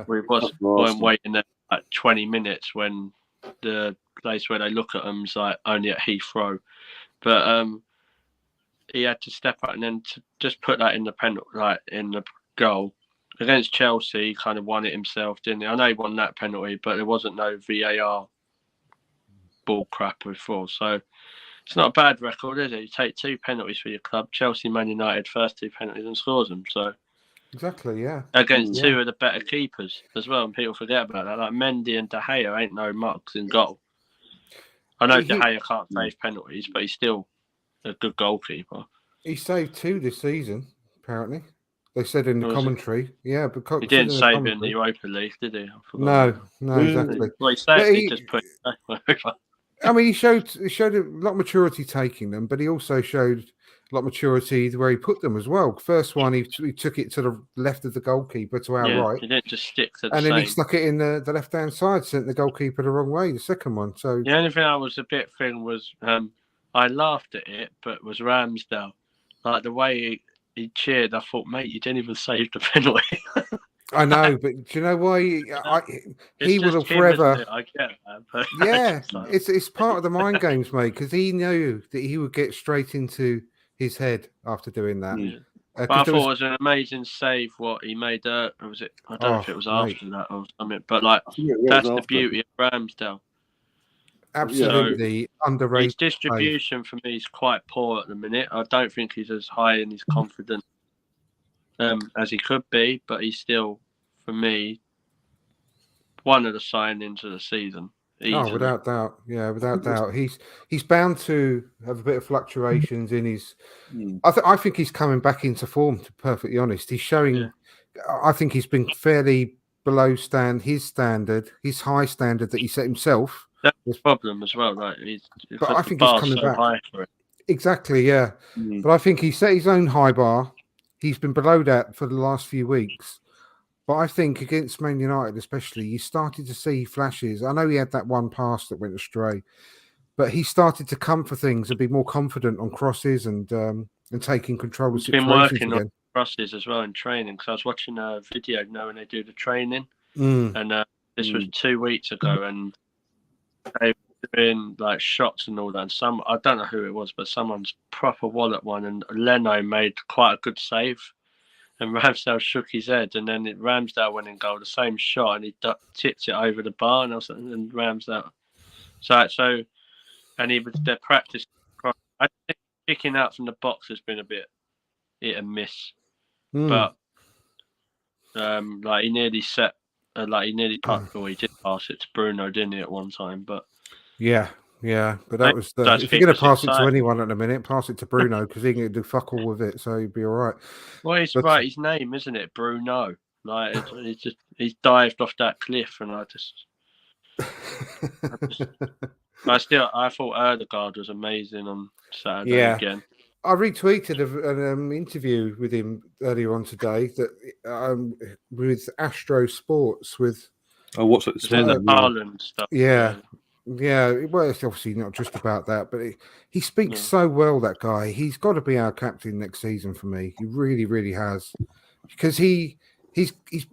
we weren't waiting there like 20 minutes when the place where they look at them is like only at Heathrow. But he had to step up and then to just put that in the penalty, like in the goal. Against Chelsea, he kind of won it himself, didn't he? I know he won that penalty, but there wasn't no VAR ball crap before. So It's not a bad record, is it? You take 2 penalties for your club. Chelsea, Man United, first 2 penalties and scores them. So Exactly, yeah. against Yeah. 2 of the better keepers as well, and people forget about that. Like Mendy and De Gea ain't no mugs in goal. I know De Gea can't save penalties, but he's still a good goalkeeper. He saved 2 this season, apparently. They said in the commentary. Yeah, because he didn't save it in the Europa League, did he? No, exactly. Well, he saved he just put I mean, he showed a lot of maturity taking them, but he also showed a lot of maturity where he put them as well. First one, he took it to the left of the goalkeeper to our right. He didn't just stick to the and then same. He stuck it in the left-hand side, sent the goalkeeper the wrong way, the second one. So the only thing I was a bit thing was I laughed at it, but was Ramsdale. Like the way he cheered, I thought, mate, you didn't even save the penalty. I know, but do you know why? He will forever. I get that. But yeah, it's part of the mind games, mate, because he knew that he would get straight into his head after doing that. Yeah. But I thought it was an amazing save. What he made, was it? I don't know if it was after that or something. But like, that's the beauty of Ramsdale. Absolutely underrated. His distribution for me is quite poor at the minute. I don't think he's as high in his confidence as he could be, but he's still, for me, one of the signings of the season. Easily. Oh, without doubt. Yeah, without doubt. He's bound to have a bit of fluctuations in his. I think he's coming back into form. To be perfectly honest, he's showing. Yeah. I think he's been fairly below his high standard that he set himself. That's the problem as well, right? But I think he's coming back. Exactly, yeah. But I think he set his own high bar. He's been below that for the last few weeks. But I think against Man United especially, you started to see flashes. I know he had that one pass that went astray, but he started to come for things and be more confident on crosses and taking control of situations. He's been working on crosses as well in training, because I was watching a video when they do the training, and this was 2 weeks ago, and they were doing like shots and all that. And I don't know who it was, but someone's proper wallet one, and Leno made quite a good save. And Ramsdale shook his head, and then Ramsdale went in goal, the same shot, and he tipped it over the bar, and Ramsdale. So, and he was their practice. I think kicking out from the box has been a bit hit and miss, but like he nearly set, he did pass it to Bruno, didn't he, at one time? But yeah, but that was if you're going to pass it to anyone at the minute, pass it to Bruno, because he can do fuck all with it, so he'd be all right. Well, it's right, his name, isn't it? Bruno. Like, he's dived off that cliff, and I thought Erdegaard was amazing on Saturday again. I retweeted an interview with him earlier on today that with Astro Sports with. Oh, what's it? The Haaland stuff. Yeah, well, it's obviously not just about that, but he speaks so well, that guy. He's got to be our captain next season for me. He really, really has. Because he's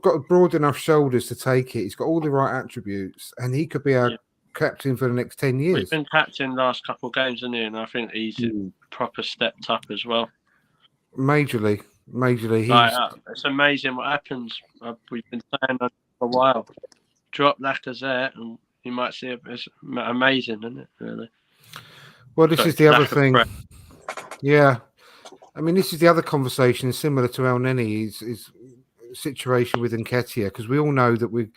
got broad enough shoulders to take it. He's got all the right attributes, and he could be our captain for the next 10 years. He's been captain last couple of games, hasn't he? And I think he's proper stepped up as well. Majorly. It's amazing what happens. We've been saying that for a while. Drop Lacazette and you might see it's amazing, isn't it? Really. Well, this is the other thing. Yeah, I mean, this is the other conversation similar to El Neni's situation with Nketiah, because we all know that we've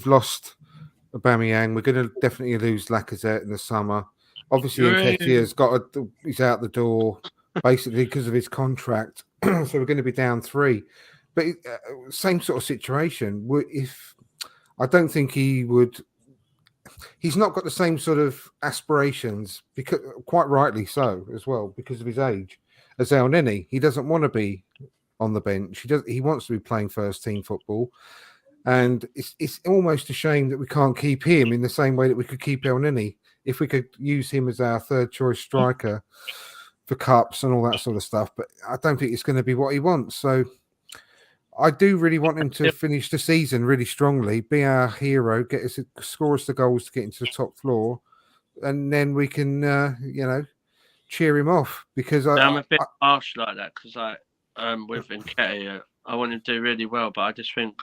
lost Aubameyang. We're going to definitely lose Lacazette in the summer. Obviously, Nketiah's he's out the door basically because of his contract, so we're going to be down 3. But same sort of situation. If I don't think he would. He's not got the same sort of aspirations, because quite rightly so as well, because of his age, as El Neni. He doesn't want to be on the bench. He wants to be playing first team football, and it's almost a shame that we can't keep him in the same way that we could keep El Neni. If we could use him as our third choice striker for cups and all that sort of stuff, but I don't think it's going to be what he wants. So I do really want him to finish the season really strongly, be our hero, score us the goals to get into the top floor, and then we can, cheer him off. Because I'm a bit harsh like that, because with Nketiah, I want him to do really well, but I just think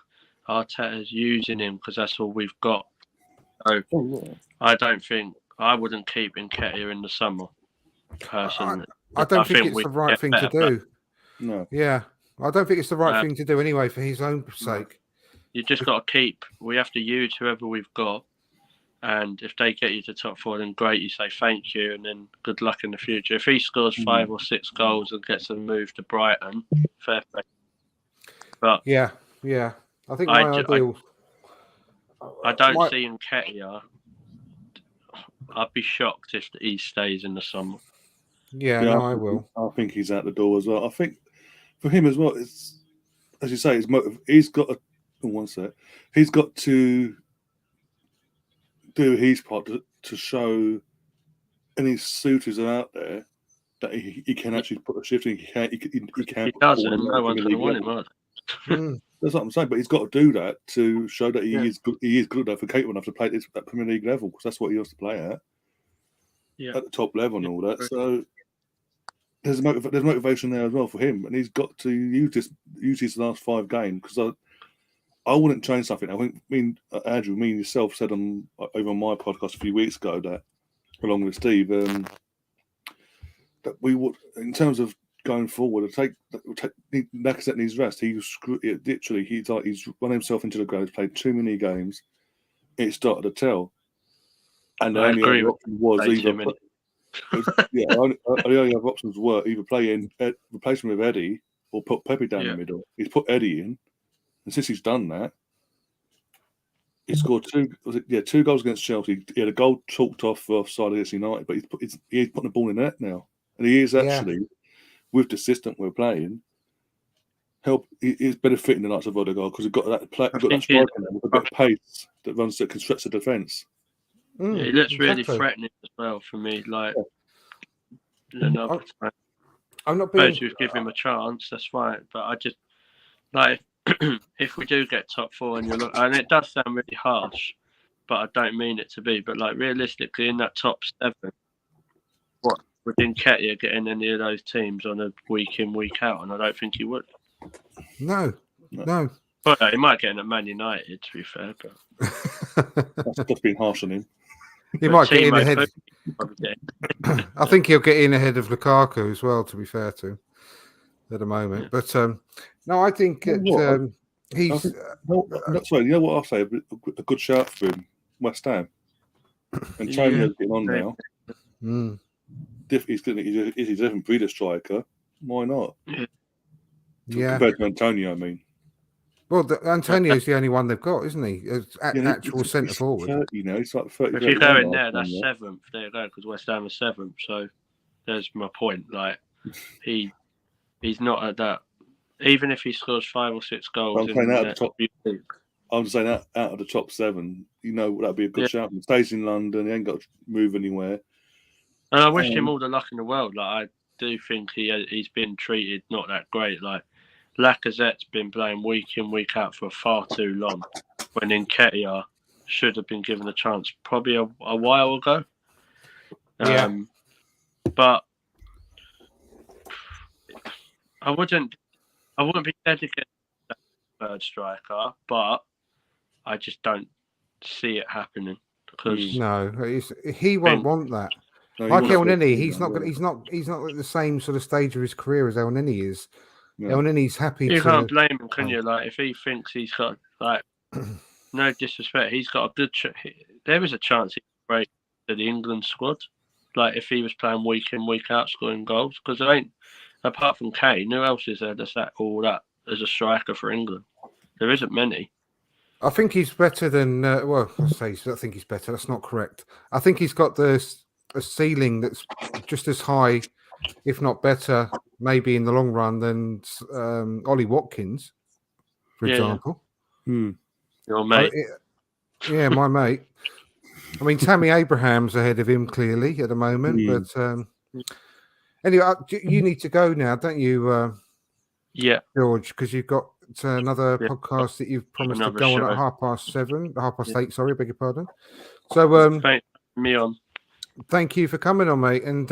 Arteta's using him because that's all we've got. So I wouldn't keep Nketiah in the summer. Personally, I don't think it's we the right get thing to better players. do. No. Yeah, I don't think it's the right thing to do anyway for his own sake. You just got to keep. We have to use whoever we've got, and if they get you to top 4, then great. You say thank you, and then good luck in the future. If he scores 5 or 6 goals and gets a move to Brighton, fair play. But Yeah. I think my ideal. I don't see Nketiah. I'd be shocked if he stays in the summer. Yeah, no, I will. I think he's out the door as well. I think for him as well, it's as you say, his motive. He's got he's got to do his part to show any suitors are out there that he can actually put a shift in. He can. He doesn't. No one's going to want him, are they? That's what I'm saying. But he's got to do that to show that he is good. He is good enough and capable enough to play at that Premier League level, because that's what he wants to play at. Yeah. At the top level and all that. So there's motivation there as well for him, and he's got to use his last 5 games, because I wouldn't change something. I think Andrew, me and yourself said over on my podcast a few weeks ago that, along with Steve, that we would, in terms of going forward, take Lacazette needs rest. He's run himself into the ground. He's played too many games. It started to tell, and the only other option was the only other options were either replace him with Eddie or put Pepe down the middle. He's put Eddie in, and since he's done that, he scored 2 goals against Chelsea. He had a goal chalked off for offside against United, but he's putting the ball in the net now, and he is actually, with the system we're playing, he's benefiting the likes of Odegaard, because we've got that striker with a bit of pace that can stretch the defence. Yeah, he looks really threatening as well for me. Like, I'm not being. Suppose you give him a chance, that's fine. But I just like if we do get top 4 and it does sound really harsh, but I don't mean it to be. But like realistically, in that top 7, what would Nketiah get in any of those teams on a week in, week out? And I don't think he would. No. But he might get in at Man United, to be fair. But that's been harsh on him. He might get in ahead. I think he'll get in ahead of Lukaku as well, to be fair to him at the moment. But no, I think he's. Sorry, you know what I'll say? A good shout for him, West Ham. And Antonio's getting on now. He's a different breeder striker. Why not? Yeah. Compared to Antonio, I mean. Well, Antonio's the only one they've got, isn't he? Actual centre forward. 30, he's like 30. If you go in there, that's 7th. There you go, because West Ham is 7th. So there's my point. Like he's not at that. Even if he scores 5 or 6 goals, I'm saying out of the top. I'm just saying out of the top 7, that'd be a good shout. He stays in London. He ain't got to move anywhere. And I wish him all the luck in the world. Like I do think he's been treated not that great. Like Lacazette's been playing week in, week out for far too long, when Nketiah should have been given a chance probably a while ago. But I wouldn't be dedicated to that 3rd striker, but I just don't see it happening, because he won't want that. No, like Elneny, he's not at the same sort of stage of his career as Elneny is. Yeah. Elneny's happy. You can't blame him, can you? Like if he thinks he's got no disrespect, he's got a good. There is a chance he could break to the England squad. Like if he was playing week in, week out, scoring goals, because there ain't, apart from Kane, who else is there that's all that as a striker for England? There isn't many. I think he's better than. I think he's better. That's not correct. I think he's got a ceiling that's just as high, if not better, maybe in the long run, than Ollie Watkins, for example. Your mate. Yeah, my mate. I mean, Tammy Abraham's ahead of him clearly at the moment. But anyway, you need to go now, don't you, George? Because you've got another podcast that you've promised to go on at 8:30. Sorry, beg your pardon. So, thank me on. Thank you for coming on, mate, and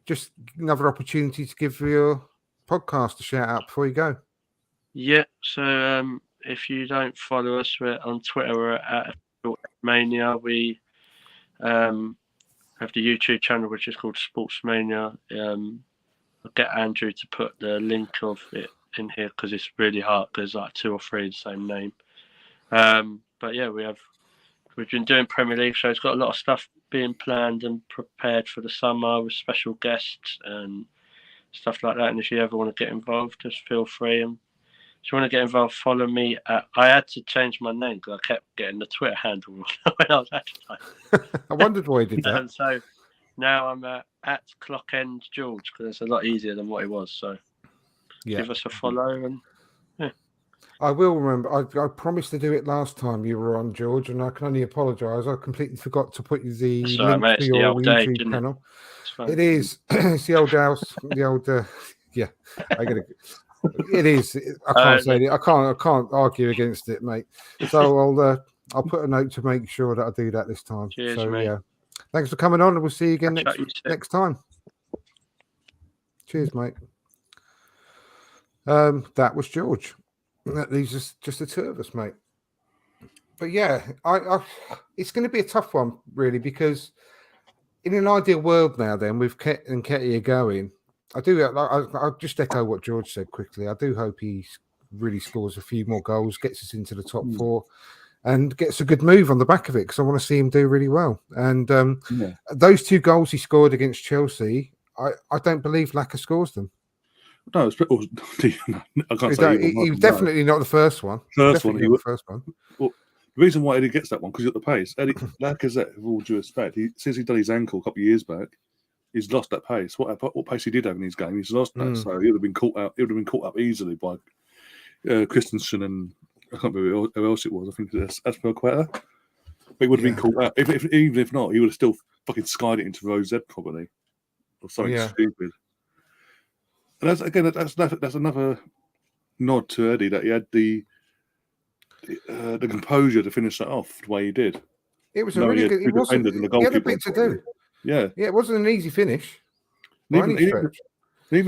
just another opportunity to give your podcast a shout out before you go. Yeah, so if you don't follow us, we're on Twitter, we're at Mania. We have the YouTube channel which is called Sportsmania. I'll get Andrew to put the link of it in here because it's really hard. There's like 2 or 3 the same name. But yeah, we've been doing Premier League shows. Got a lot of stuff being planned and prepared for the summer with special guests and stuff like that. And if you ever want to get involved, just feel free. And if you want to get involved, follow me. I had to change my name because I kept getting the Twitter handle wrong when I was advertising. I wondered why he did that. And so now I'm at Clockend George because it's a lot easier than what it was. So give us a follow. And I will remember. I promised to do it last time you were on, George, and I can only apologise. I completely forgot to put the link mate, to your YouTube channel. It is. It's the old house. The old. Yeah. It is. I can't say it. I can't argue against it, mate. So I'll put a note to make sure that I do that this time. Cheers, so mate. Yeah. Thanks for coming on, and we'll see you again next time. Cheers, mate. That was George. That leaves us just the 2 of us, mate. But yeah, it's going to be a tough one, really, because in an ideal world now, then with Ket and Ketia going, I'll just echo what George said quickly. I do hope he really scores a few more goals, gets us into the top 4, and gets a good move on the back of it because I want to see him do really well. And those 2 goals he scored against Chelsea, I don't believe Laka scores them. No, I can't say he was definitely not the first one. The first one. Well, the reason why Eddie gets that one because he's got the pace. Eddie, Lacazette, with all due respect, since he done his ankle a couple of years back, he's lost that pace. What pace he did have in his game, he's lost that. So he would have been caught out. He would have been caught up easily by Christensen and I can't remember who else it was. I think it's Aspilicueta. But he would have been caught out. Even if not, he would have still fucking skied it into Rose probably or something stupid. And that's another nod to Eddie that he had the composure to finish that off the way he did. It was a really good. He had a bit to do. Yeah, it wasn't an easy finish. Even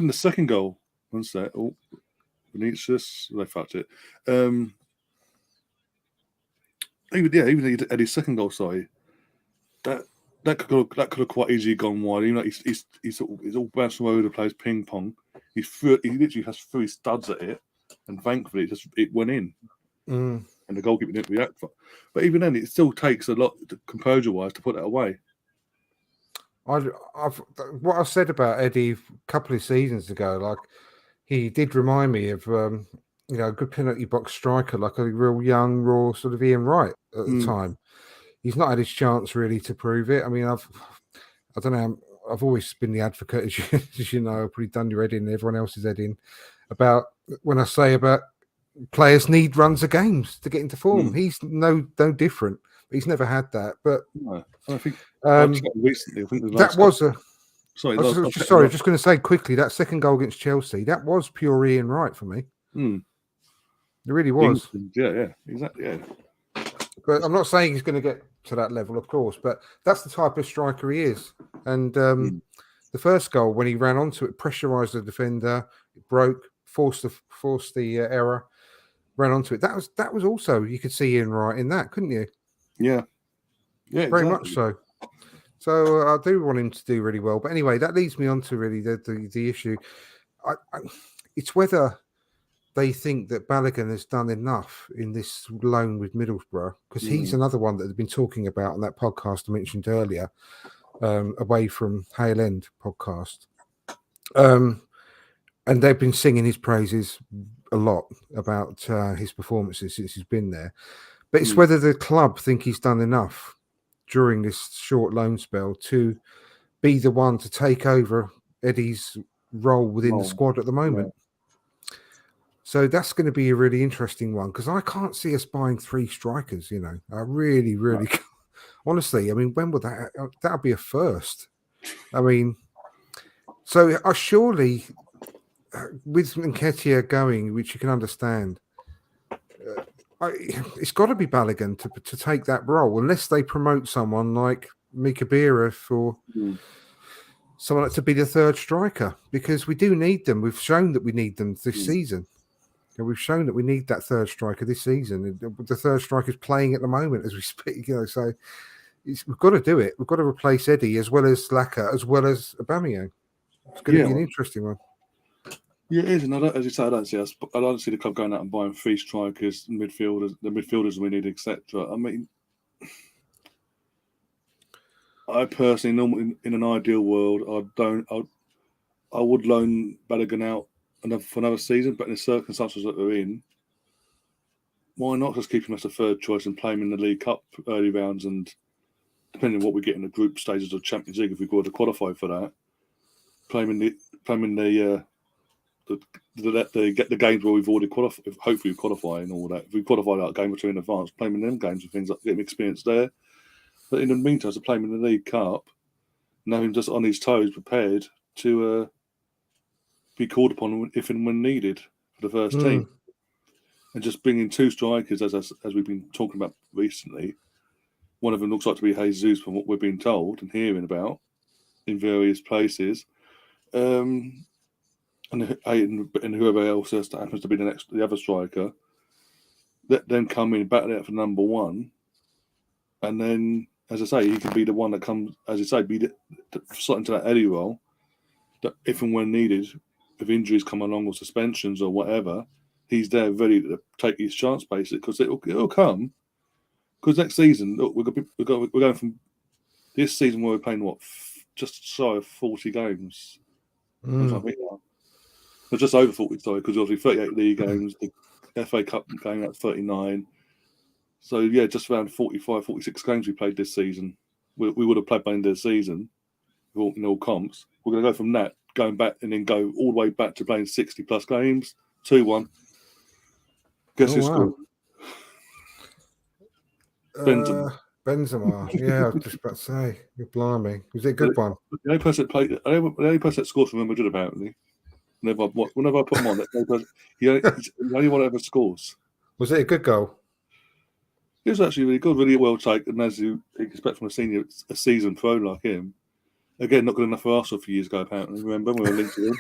the second goal, once that Vinicius, they fucked it. Even Eddie's second goal, sorry, that could have quite easily gone wide. Even like he's all bouncing all over the place, ping pong. He literally has threw his studs at it, and thankfully it went in, and the goalkeeper didn't react. But even then, it still takes a lot, composure-wise, to put that away. What I said about Eddie a couple of seasons ago, like he did remind me of a good penalty box striker, like a real young, raw sort of Ian Wright at the time. He's not had his chance really to prove it. I mean, I don't know. I've always been the advocate, as you know, I've probably done your head in, everyone else's head in, about when I say about players need runs of games to get into form. He's no different. He's never had that. But no, I think recently, that was a. Sorry, I was just going to say quickly that second goal against Chelsea, that was pure Ian Wright for me. It really was. Yeah, exactly. Yeah. But I'm not saying he's going to get to that level, of course, but that's the type of striker he is. And the first goal, when he ran onto it, pressurised the defender, it broke, forced the error, ran onto it. That was also, you could see Ian Wright in that, couldn't you? Yeah, very much so. So I do want him to do really well. But anyway, that leads me on to really the issue. It's whether they think that Balogun has done enough in this loan with Middlesbrough, because he's another one that they've been talking about on that podcast I mentioned earlier, away from Hale End podcast. And they've been singing his praises a lot about his performances since he's been there. But it's whether the club think he's done enough during this short loan spell to be the one to take over Eddie's role within the squad at the moment. Yeah. So that's going to be a really interesting one because I can't see us buying 3 strikers, I really, really can't. Honestly, I mean, when would that'll be a first? I mean, so I surely, with Nketiah going, which you can understand, it's got to be Balogun to take that role, unless they promote someone like Mika Biereth or someone to be the third striker, because we do need them. We've shown that we need them this season. And we've shown that we need that third striker this season. The third striker is playing at the moment as we speak. So we've got to do it. We've got to replace Eddie as well as Laka, as well as Aubameyang. It's going to be an interesting one. Yeah, it is, and as you say, I don't see the club going out and buying 3 strikers, midfielders, the midfielders we need, etc. I mean, I personally, normally in an ideal world, I would loan Balogun out for another season, but in the circumstances that they're in, why not just keep him as a third choice and play him in the League Cup early rounds, and depending on what we get in the group stages of Champions League, if we go to qualify for that, play him in the get the games where we've already qualified. Hopefully, we qualify and all that. If we qualify that game or two in advance, play him in them games and things like get him experience there. But in the meantime, to play him in the League Cup, and have him just on his toes, prepared to be called upon if and when needed for the first team, and just bringing 2 strikers as we've been talking about recently. One of them looks like to be Jesus, from what we're being told and hearing about in various places. And whoever else happens to be the other striker, let them come in, battle it for number 1, and then, as I say, he can be the one that comes, as I say, slot into that Eddie role. That if and when needed, if injuries come along or suspensions or whatever, he's there ready to take his chance, basically, because it'll come. Because next season, look, we're going from this season where we're playing just shy of 40 games. Just over 40, sorry, because obviously 38 league games, the FA Cup going at 39. So, yeah, just around 45, 46 games we played this season. We would have played by the end of the season in all comps. We're going to go from that, going back, and then go all the way back to playing 60-plus games, 2-1. Guess who scored? Benzema. Yeah, I was just about to say. You're blimey. Was it a good one? The only person that scores for Real Madrid, apparently. Whenever I put him on, he's the only one that ever scores. Was it a good goal? It was actually really good, really well taken, as you expect from a seasoned pro like him. Again, not good enough for Arsenal a few years ago, apparently. Remember, we were linked to him.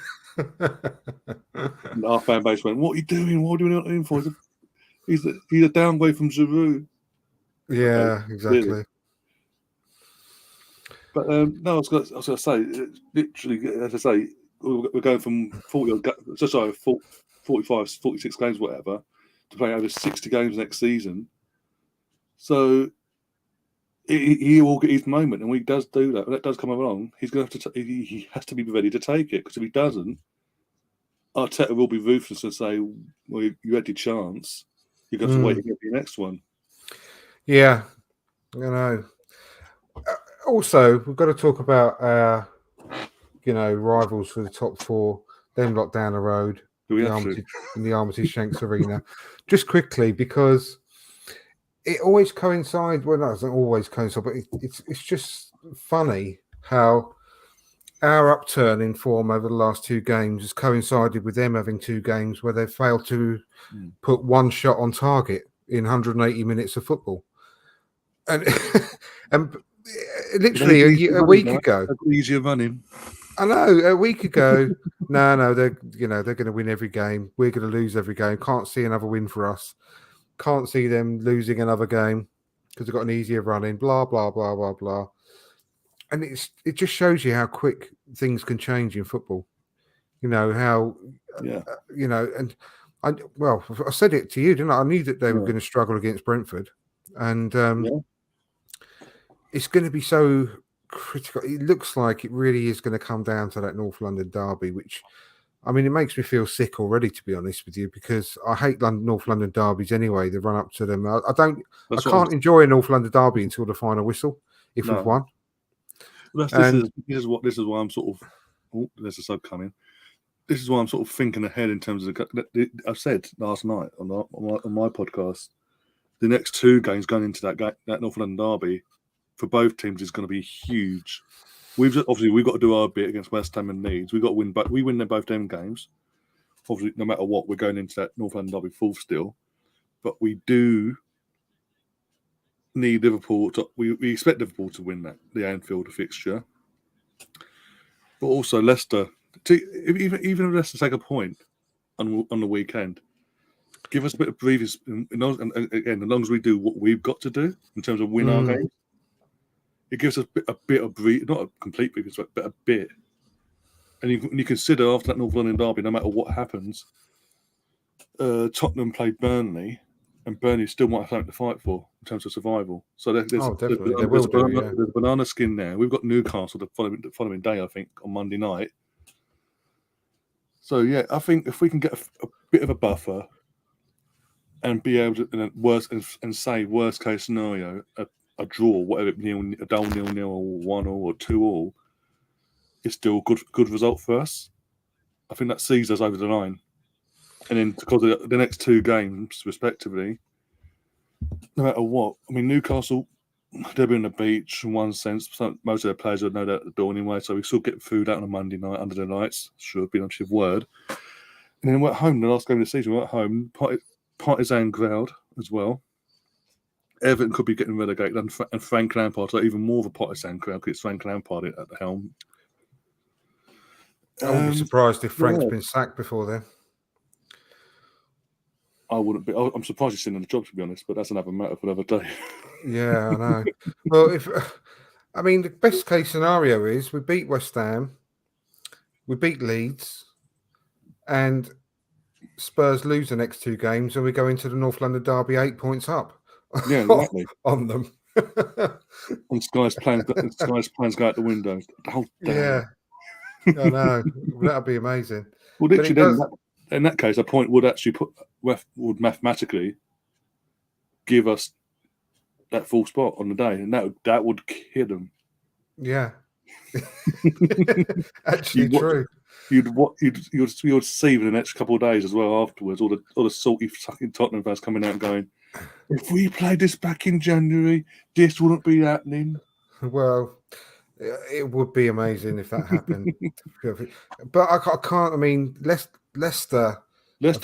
And our fan base went, "What are you doing? What are you doing for?" He's a downgrade from Giroud. Yeah, exactly. But no, I was going to say, literally, as I say, we're going from 45, 46 games, whatever, to play over 60 games next season. So he will get his moment, and when he does do that, when that does come along, he's going to have to. He has to be ready to take it, because if he doesn't, Arteta will be ruthless and say, "Well, you had your chance. You're going to have to wait to get your next one." Yeah, also, we've got to talk about our, rivals for the top 4. Them lot down the road in the Armitage Shanks Arena. Just quickly, because it always coincides. Well, no, it doesn't always coincide, but it's just funny how our upturn in form over the last 2 games has coincided with them having 2 games where they've failed to put 1 shot on target in 180 minutes of football. And literally a week ago, easier running. I know, a week ago. No, they're going to win every game. We're going to lose every game. Can't see another win for us. Can't see them losing another game because they've got an easier run in. Blah blah blah blah blah. And it just shows you how quick things can change in football. How and I said it to you, didn't I? I knew that they were going to struggle against Brentford, and it's going to be so critical. It looks like it really is going to come down to that North London derby, which, I mean, it makes me feel sick already, to be honest with you, because I hate North London derbies anyway. The run up to them, I can't enjoy a North London derby until the final whistle if we've won. This is why I'm sort of. Oh, there's a sub coming. This is why I'm sort of thinking ahead in terms of. I said last night on my podcast, the next 2 games going into that North London derby for both teams is going to be huge. We've got to do our bit against West Ham and Leeds. We've got to win, but we win both them games. Obviously, no matter what, we're going into that North London derby full still. But we do need Liverpool we expect Liverpool to win the Anfield fixture. But also Leicester, even if Leicester take a point on the weekend, give us a bit of breathing. And again, as long as we do what we've got to do in terms of win our games, it gives us a bit of breathe, not a complete breathing space, but a bit. And you consider after that North London derby, no matter what happens, Tottenham played Burnley, and Burnley still might have something to fight for in terms of survival. So Definitely. They will do, yeah. There's a banana skin there. We've got Newcastle the following day, I think, on Monday night. So, yeah, I think if we can get a bit of a buffer and be able to, say worst case scenario, a draw, whatever, a dull 0-0 or 1-0 or 2-2, is still a good result for us. I think that sees us over the line. And then because of the next two games, respectively, no matter what, I mean, Newcastle, they'll be on the beach in one sense. Most of their players would know that at the door anyway, so we still get food out on a Monday night under the lights. Sure, be an actual word. And then we're at home, the last game of the season, we're at home, partisan crowd as well. Everton could be getting relegated, and Frank Lampard, so even more of a partisan crowd because it's Frank Lampard at the helm. I wouldn't be surprised if Frank's been sacked before then. I wouldn't be. I'm surprised he's still in the job, to be honest, but that's another matter for another day. Yeah, I know. Well, the best case scenario is we beat West Ham, we beat Leeds, and Spurs lose the next two games, and we go into the North London derby 8 points up. Yeah, exactly. On them. And Sky's plans go out the window. Oh, damn. Yeah. I know. That'd be amazing. Well, literally, in that case, a point would actually would mathematically give us that full spot on the day, and that would kill them. Yeah. Actually, true. You'd see in the next couple of days as well afterwards, all the salty fucking Tottenham fans coming out and going, if we played this back in January, this wouldn't be happening. Well, it would be amazing if that happened. But I can't. I mean, Leicester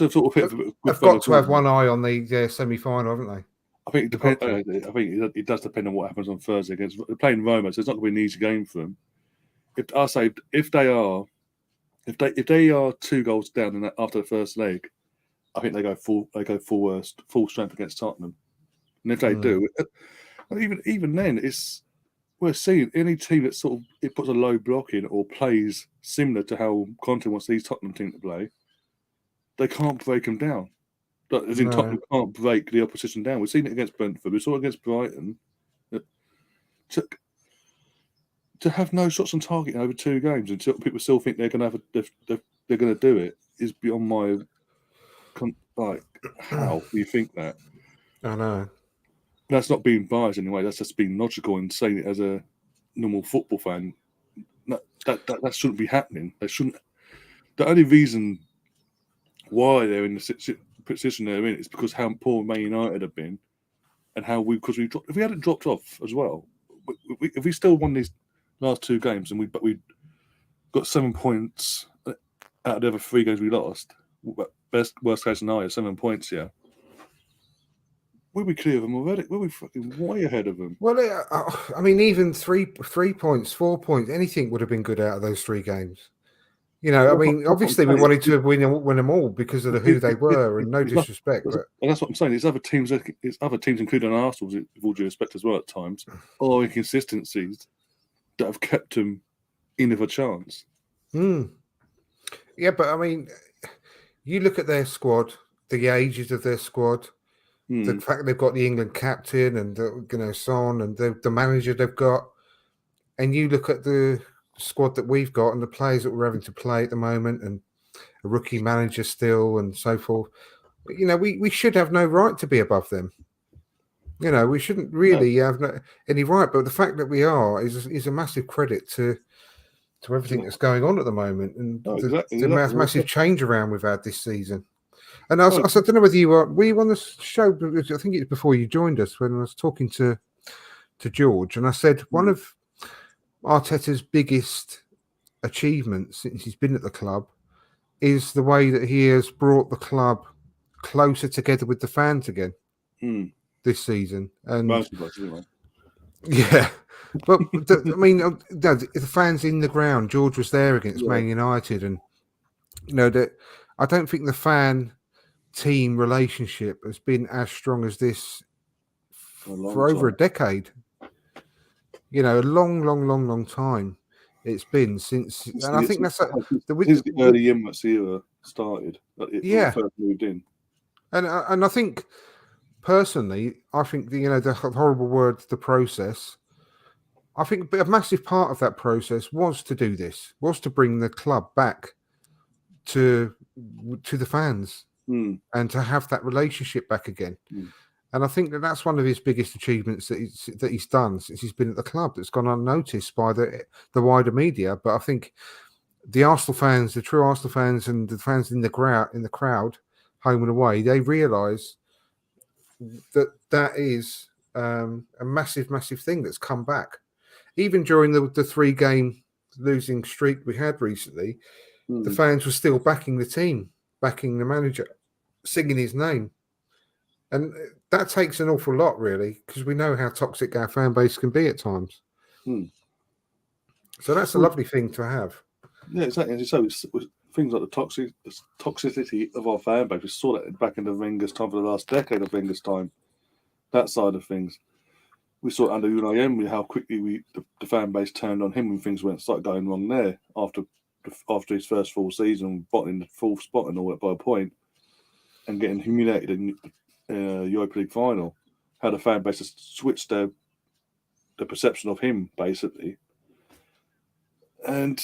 sort of have got to have one eye on the semi-final, haven't they? I think it depends. I think it does depend on what happens on Thursday against playing Roma. So it's not going to be an easy game for them. If they are 2 goals down after the first leg, I think they go full strength against Tottenham. And if they do, even then, we're seeing any team that sort of it puts a low block in or plays similar to how Conte wants these Tottenham team to play, they can't break them down. Tottenham can't break the opposition down. We've seen it against Brentford. We saw it against Brighton. To have no shots on target over 2 games until people still think they're going to do it is beyond my how do you think that? I know. That's not being biased anyway. That's just being logical and saying it as a normal football fan. That shouldn't be happening. They shouldn't. The only reason why they're in the position they're in is because how poor Man United have been, and how if we hadn't dropped off as well, if we still won these last 2 games and we got 7 points out of the other 3 games we lost, worst case scenario, 7 points, yeah. We'll be clear of them already. We'll be fucking way ahead of them. Well, I mean, even 3 points, 4 points, anything would have been good out of those 3 games. You know, I mean, obviously we wanted to win them all because of who they were, and no disrespect. But that's what I'm saying. It's other teams, including Arsenal, with all due respect as well at times, or inconsistencies that have kept them in of a chance. Yeah, but I mean, you look at their squad, the ages of their squad, the fact they've got the England captain and Son and the manager they've got, and you look at the squad that we've got and the players that we're having to play at the moment, and a rookie manager still, and so forth. You know, we should have no right to be above them. You know, we shouldn't really have any right, but the fact that we are is a massive credit to everything that's going on at the moment, and the massive change around we've had this season. And I don't know whether were you on the show? I think it was before you joined us when I was talking to George, and I said one of Arteta's biggest achievements since he's been at the club is the way that he has brought the club closer together with the fans again this season. And yeah, but the fans in the ground. George was there against Man United, and you know that I don't think the fan team relationship has been as strong as this for over a decade. You know, a long time it's been since, and I think that's Since the early Yimwats era started, when we yeah, first moved in. and I think personally, I think the horrible word, the process. I think a massive part of that process was to do this, was to bring the club back to the fans and to have that relationship back again. And I think that's one of his biggest achievements that he's done since he's been at the club. That's gone unnoticed by the wider media. But I think the Arsenal fans, the true Arsenal fans, and the fans in the crowd, home and away, they realise that is a massive thing that's come back. Even during the 3-game losing streak we had recently, the fans were still backing the team, backing the manager, singing his name. And that takes an awful lot, really, because we know how toxic our fan base can be at times. So that's a lovely thing to have. Yeah, exactly. So things like the toxicity of our fan base, we saw that back in the Wenger's time, for the last decade of Wenger's time, that side of things. We saw it under Unai Emery, how quickly the fan base turned on him when things started going wrong there after his first full season, botting the fourth spot and all that by a point, and getting humiliated in Europa League final. How the fan base has switched the perception of him, basically. And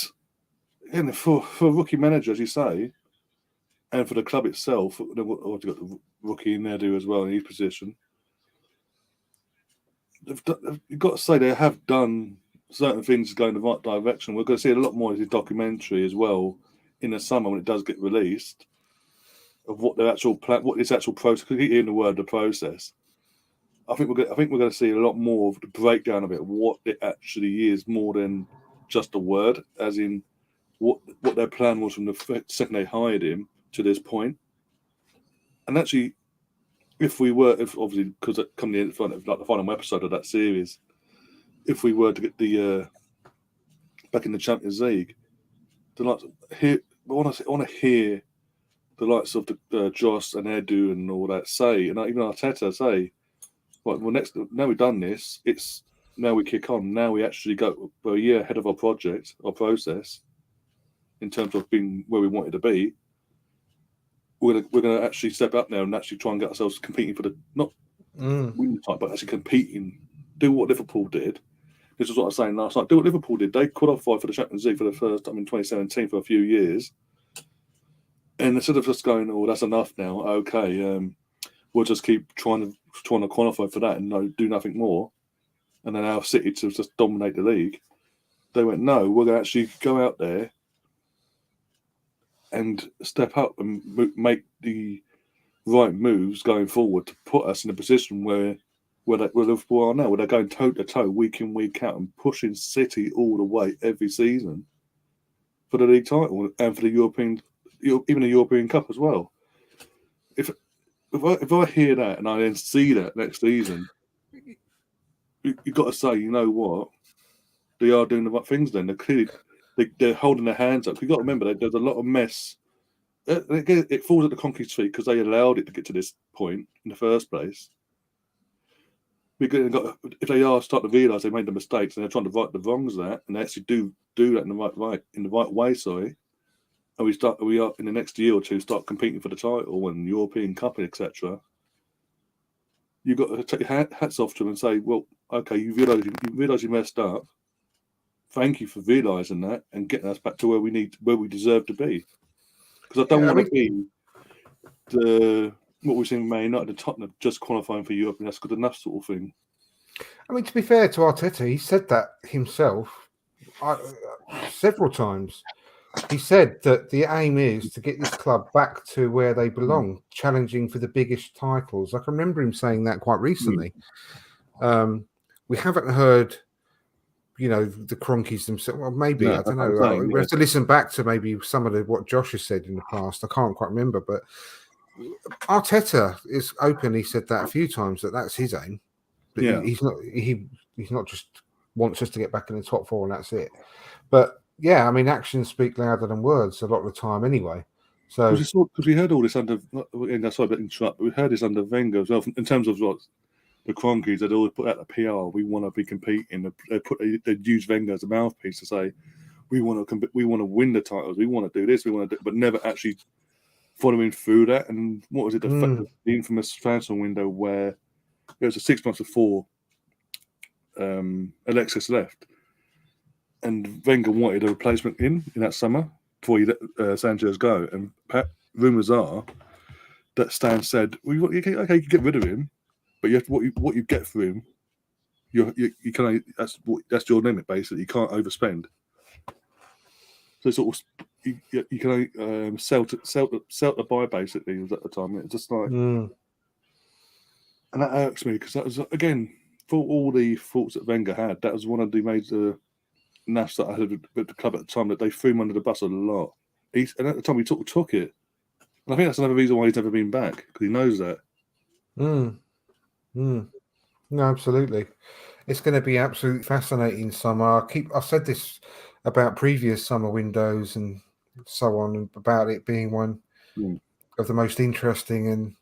for a rookie manager, as you say, and for the club itself, what you've got the rookie in there do as well in his position. You've got to say they have done certain things going in the right direction. We're going to see a lot more of his documentary as well in the summer when it does get released, of what their actual plan, what this actual process. Keep hearing the word the process. I think we're going to see a lot more of the breakdown of it, what it actually is, more than just a word, as in what their plan was from the second they hired him to this point. And actually, if obviously, because it come the final episode of that series, if we were to get the back in the Champions League, I want to hear the likes of the Joss and Edu and all that say, and even Arteta say, well, now we've done this, now we kick on. Now we actually we're a year ahead of our project, our process, in terms of being where we wanted to be. We're going to actually step up now and actually try and get ourselves competing for not winning type, but actually competing. Do what Liverpool did. This is what I was saying last night. Do what Liverpool did. They qualified for the Champions League for the first time in 2017 for a few years. And instead of just going, oh, that's enough now. Okay, we'll just keep trying to qualify for that and do nothing more. And then our City to just dominate the league. They went, no, we're going to actually go out there and step up and make the right moves going forward to put us in a position where Liverpool are now, where they're going toe to toe, week in, week out, and pushing City all the way every season for the league title and for the European, even the European Cup as well. If I hear that and I then see that next season, you've got to say, you know what, they are doing the right things. Then they're clearly they're holding their hands up. You've got to remember that there's a lot of mess. It falls at the Conky's feet because they allowed it to get to this point in the first place. If they are starting to realise they made the mistakes and they're trying to right the wrongs of that, and they actually do that in the right way, sorry. And we are in the next year or two start competing for the title and European Cup, etc. You've got to take your hats off to them and say, well, okay, you realise you messed up. Thank you for realising that and getting us back to where we deserve to be. Because I don't want to be what we've seen Man United and Tottenham just qualifying for Europe, and that's good enough sort of thing. I mean, to be fair to Arteta, he said that himself several times. He said that the aim is to get this club back to where they belong, challenging for the biggest titles. I can remember him saying that quite recently. We haven't heard, the Cronkies themselves. Well, maybe, I don't know. We have to listen back to maybe some of what Josh has said in the past. I can't quite remember, but Arteta is open. He said that a few times that's his aim. But he's not just wants us to get back in the top four and that's it. But yeah, I mean, actions speak louder than words a lot of the time, anyway. So because we heard all this under, sorry, but we heard this under Wenger as well in terms of what the Cronkies, they'd always put out the PR. We want to be competing. They'd use Wenger as a mouthpiece to say, we want to win the titles. We want to do this. We want to do, but never actually following through that. And what was it? The infamous transfer window where it was 6 months before Alexis left, and Wenger wanted a replacement in that summer before he let Sanchez go. And rumours are that Stan said, "Well, you can get rid of him, but you have what you get for him. You can that's your limit basically. You can't overspend. So sort of you can sell to buy basically was at the time. It's just like, and that irks me because that was again for all the faults that Wenger had. That was one of the major naffs that I had with the club at the time, that they threw him under the bus a lot. And at the time he took it. And I think that's another reason why he's never been back, because he knows that. No, absolutely. It's going to be absolutely fascinating summer. I've said this about previous summer windows and so on, about it being one of the most interesting and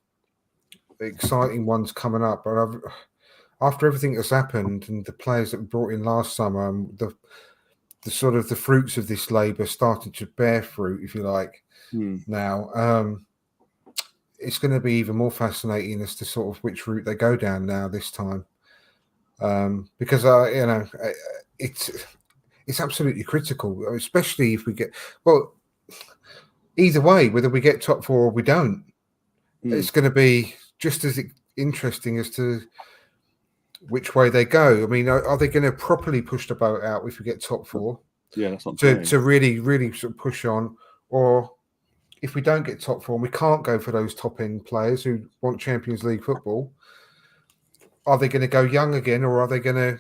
exciting ones coming up. But after everything that's happened and the players that we brought in last summer, and the sort of the fruits of this labour started to bear fruit, if you like, now, it's going to be even more fascinating as to sort of which route they go down now this time, because it's absolutely critical, especially if we get either way, whether we get top four or we don't. It's going to be just as interesting as to which way they go. I mean, are they going to properly push the boat out if we get top four? Yeah, that's not to really, really sort of push on, or if we don't get top four and we can't go for those top end players who want Champions League football, are they going to go young again, or are they going to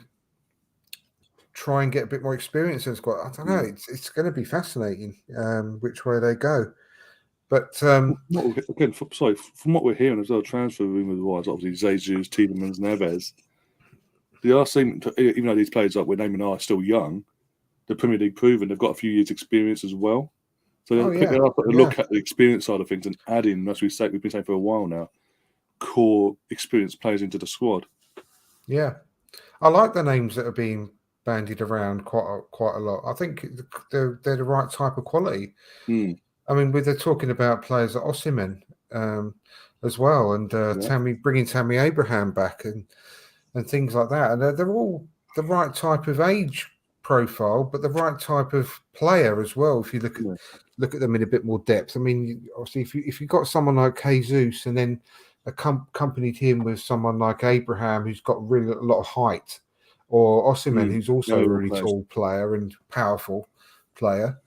try and get a bit more experience in the squad? I don't know. It's going to be fascinating which way they go. But again, from what we're hearing as well, transfer rumours wise, obviously Jesus, Tielemans, Neves, they are seeming to, even though these players that we're naming are still young, the Premier League proven they've got a few years' experience as well. So they're to look at the experience side of things and add in, as we've been saying for a while now, core experienced players into the squad. Yeah, I like the names that are being bandied around quite a lot. I think they're the right type of quality. I mean, they're talking about players like Osimhen as well, and bringing Tammy Abraham back and things like that. And they're all the right type of age profile, but the right type of player as well. If you look at them in a bit more depth, I mean, obviously, if you've got someone like Jesus and then accompanied him with someone like Abraham, who's got really a lot of height, or Osimhen, who's also a really tall player and powerful player.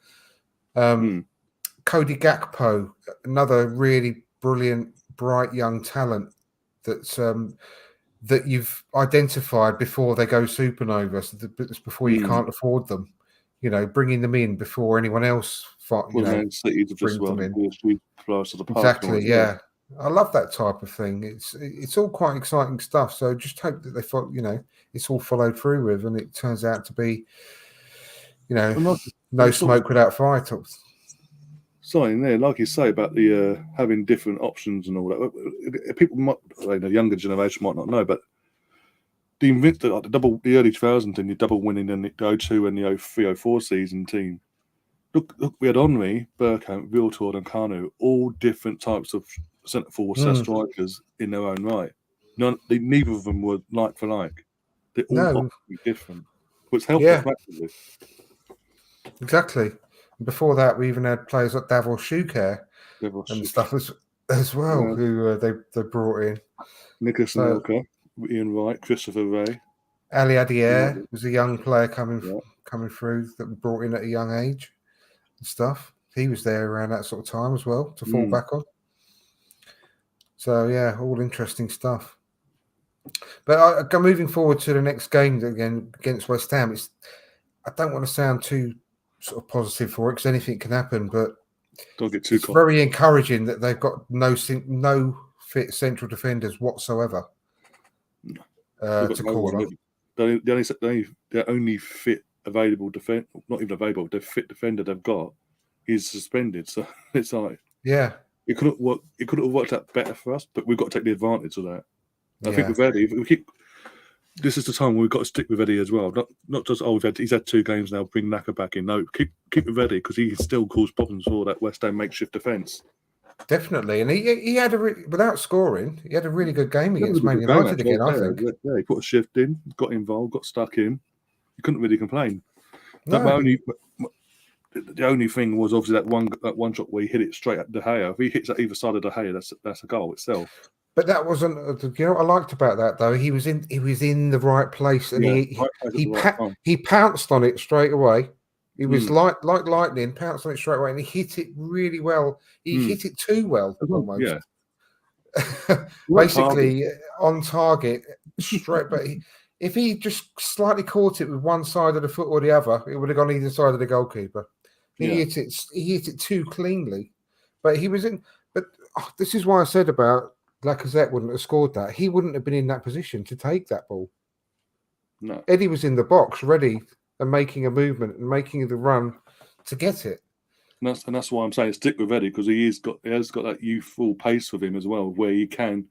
Cody Gakpo, another really brilliant, bright young talent that's that you've identified before they go supernova, so before you can't afford them. You know, bringing them in before anyone else brings them in. Exactly, yeah. I love that type of thing. It's all quite exciting stuff. So just hope that they it's all followed through with, and it turns out to be, no smoke without fire. Something there, like you say about the having different options and all that. People the younger generation might not know, but the early 2000s and the double winning in the 02 and the 03-04 season team. Look, we had Henry, Bergkamp, Viltord, and Kanu, all different types of centre forward strikers in their own right. Neither of them were like for like. They're all different, which helped us massively. Exactly. Before that, we even had players like Davor Schuker and stuff as well, who they brought in. Nicholas Nelka, Ian Wright, Christopher Ray. Ali Adier was a young player coming through that we brought in at a young age and stuff. He was there around that sort of time as well to fall back on. So, yeah, all interesting stuff. But moving forward to the next game again against West Ham, I don't want to sound too sort of positive for it because anything can happen, but don't get too very encouraging that they've got no fit central defenders whatsoever to call on. The only fit available defender, not even available, the fit defender they've got is suspended. So it's like, it could have worked out better for us, but we've got to take the advantage of that. I think with Eddie, if we keep. This is the time when we've got to stick with Eddie as well. Not just he's had 2 games now. Bring Naka back in. No, keep with Eddie because he can still cause problems for that West Ham makeshift defence. Definitely, and he had without scoring, he had a really good game against Man United again. I think. Yeah, he put a shift in, got involved, got stuck in. You couldn't really complain. No. The only thing was obviously that one shot where he hit it straight at De Gea. If he hits at either side of De Gea, that's a goal itself. But that wasn't. You know what I liked about that though? He was in the right place, and he pounced on it straight away. He was like lightning, pounced on it straight away, and he hit it really well. He hit it too well, almost. Yeah. Basically on target, straight. But if he just slightly caught it with one side of the foot or the other, it would have gone either side of the goalkeeper. He hit it too cleanly. But he was in. But this is why I said about Lacazette wouldn't have scored that. He wouldn't have been in that position to take that ball. No. Eddie was in the box, ready and making a movement and making the run to get it. And that's why I'm saying stick with Eddie because he has got that youthful pace with him as well, where he can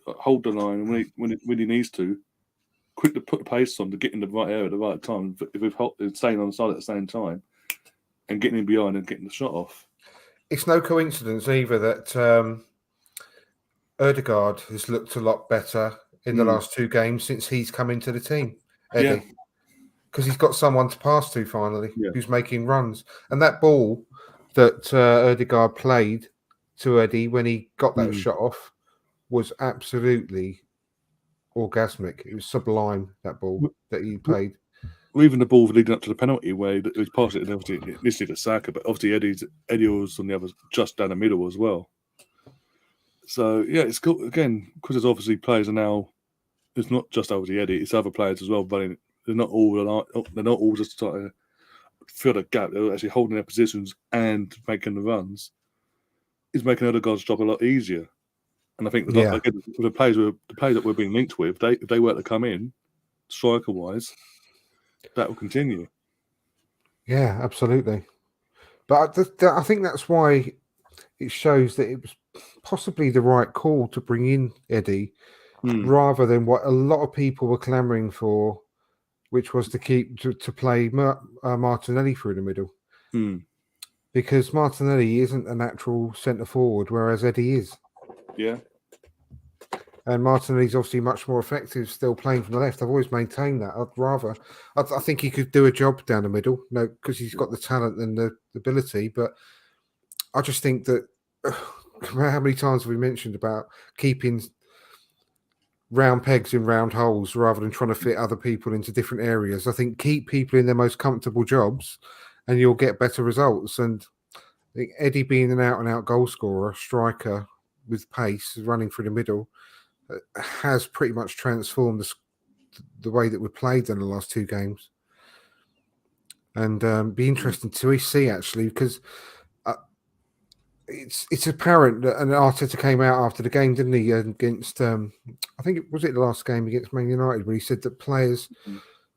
hold the line and when he needs to, quick to put the pace on to get in the right area at the right time. If staying on the side at the same time and getting in behind and getting the shot off. It's no coincidence either that Ødegaard has looked a lot better in the last 2 games since he's come into the team, Eddie. Because he's got someone to pass to finally, who's making runs. And that ball that Ødegaard played to Eddie when he got that shot off was absolutely orgasmic. It was sublime, that ball that he played. Even the ball leading up to the penalty where he was passing it, obviously initially to Saka, but obviously Eddie was on the other, just down the middle as well. So yeah, it's cool again because there's obviously players are now. It's not just obviously Eddie; it's other players as well. But they're not all just trying to fill the gap. They're actually holding their positions and making the runs. Is making Ødegaard's job a lot easier. And I think the players that we're being linked with, if they were to come in, striker wise, that will continue. Yeah, absolutely. But I think that's why it shows that it was possibly the right call to bring in Eddie rather than what a lot of people were clamouring for, which was to play Martinelli through the middle. Because Martinelli isn't a natural centre forward, whereas Eddie is. Yeah. And Martinelli's obviously much more effective still playing from the left. I've always maintained that. I think he could do a job down the middle, because he's got the talent and the ability. But I just think that how many times have we mentioned about keeping round pegs in round holes rather than trying to fit other people into different areas? I think keep people in their most comfortable jobs and you'll get better results. And I think Eddie being an out-and-out goal scorer, striker with pace, running through the middle, has pretty much transformed the way that we played in the last 2 games. And be interesting to see, actually, because it's apparent that Arteta came out after the game, didn't he, against, I think it was the last game against Man United, where he said that players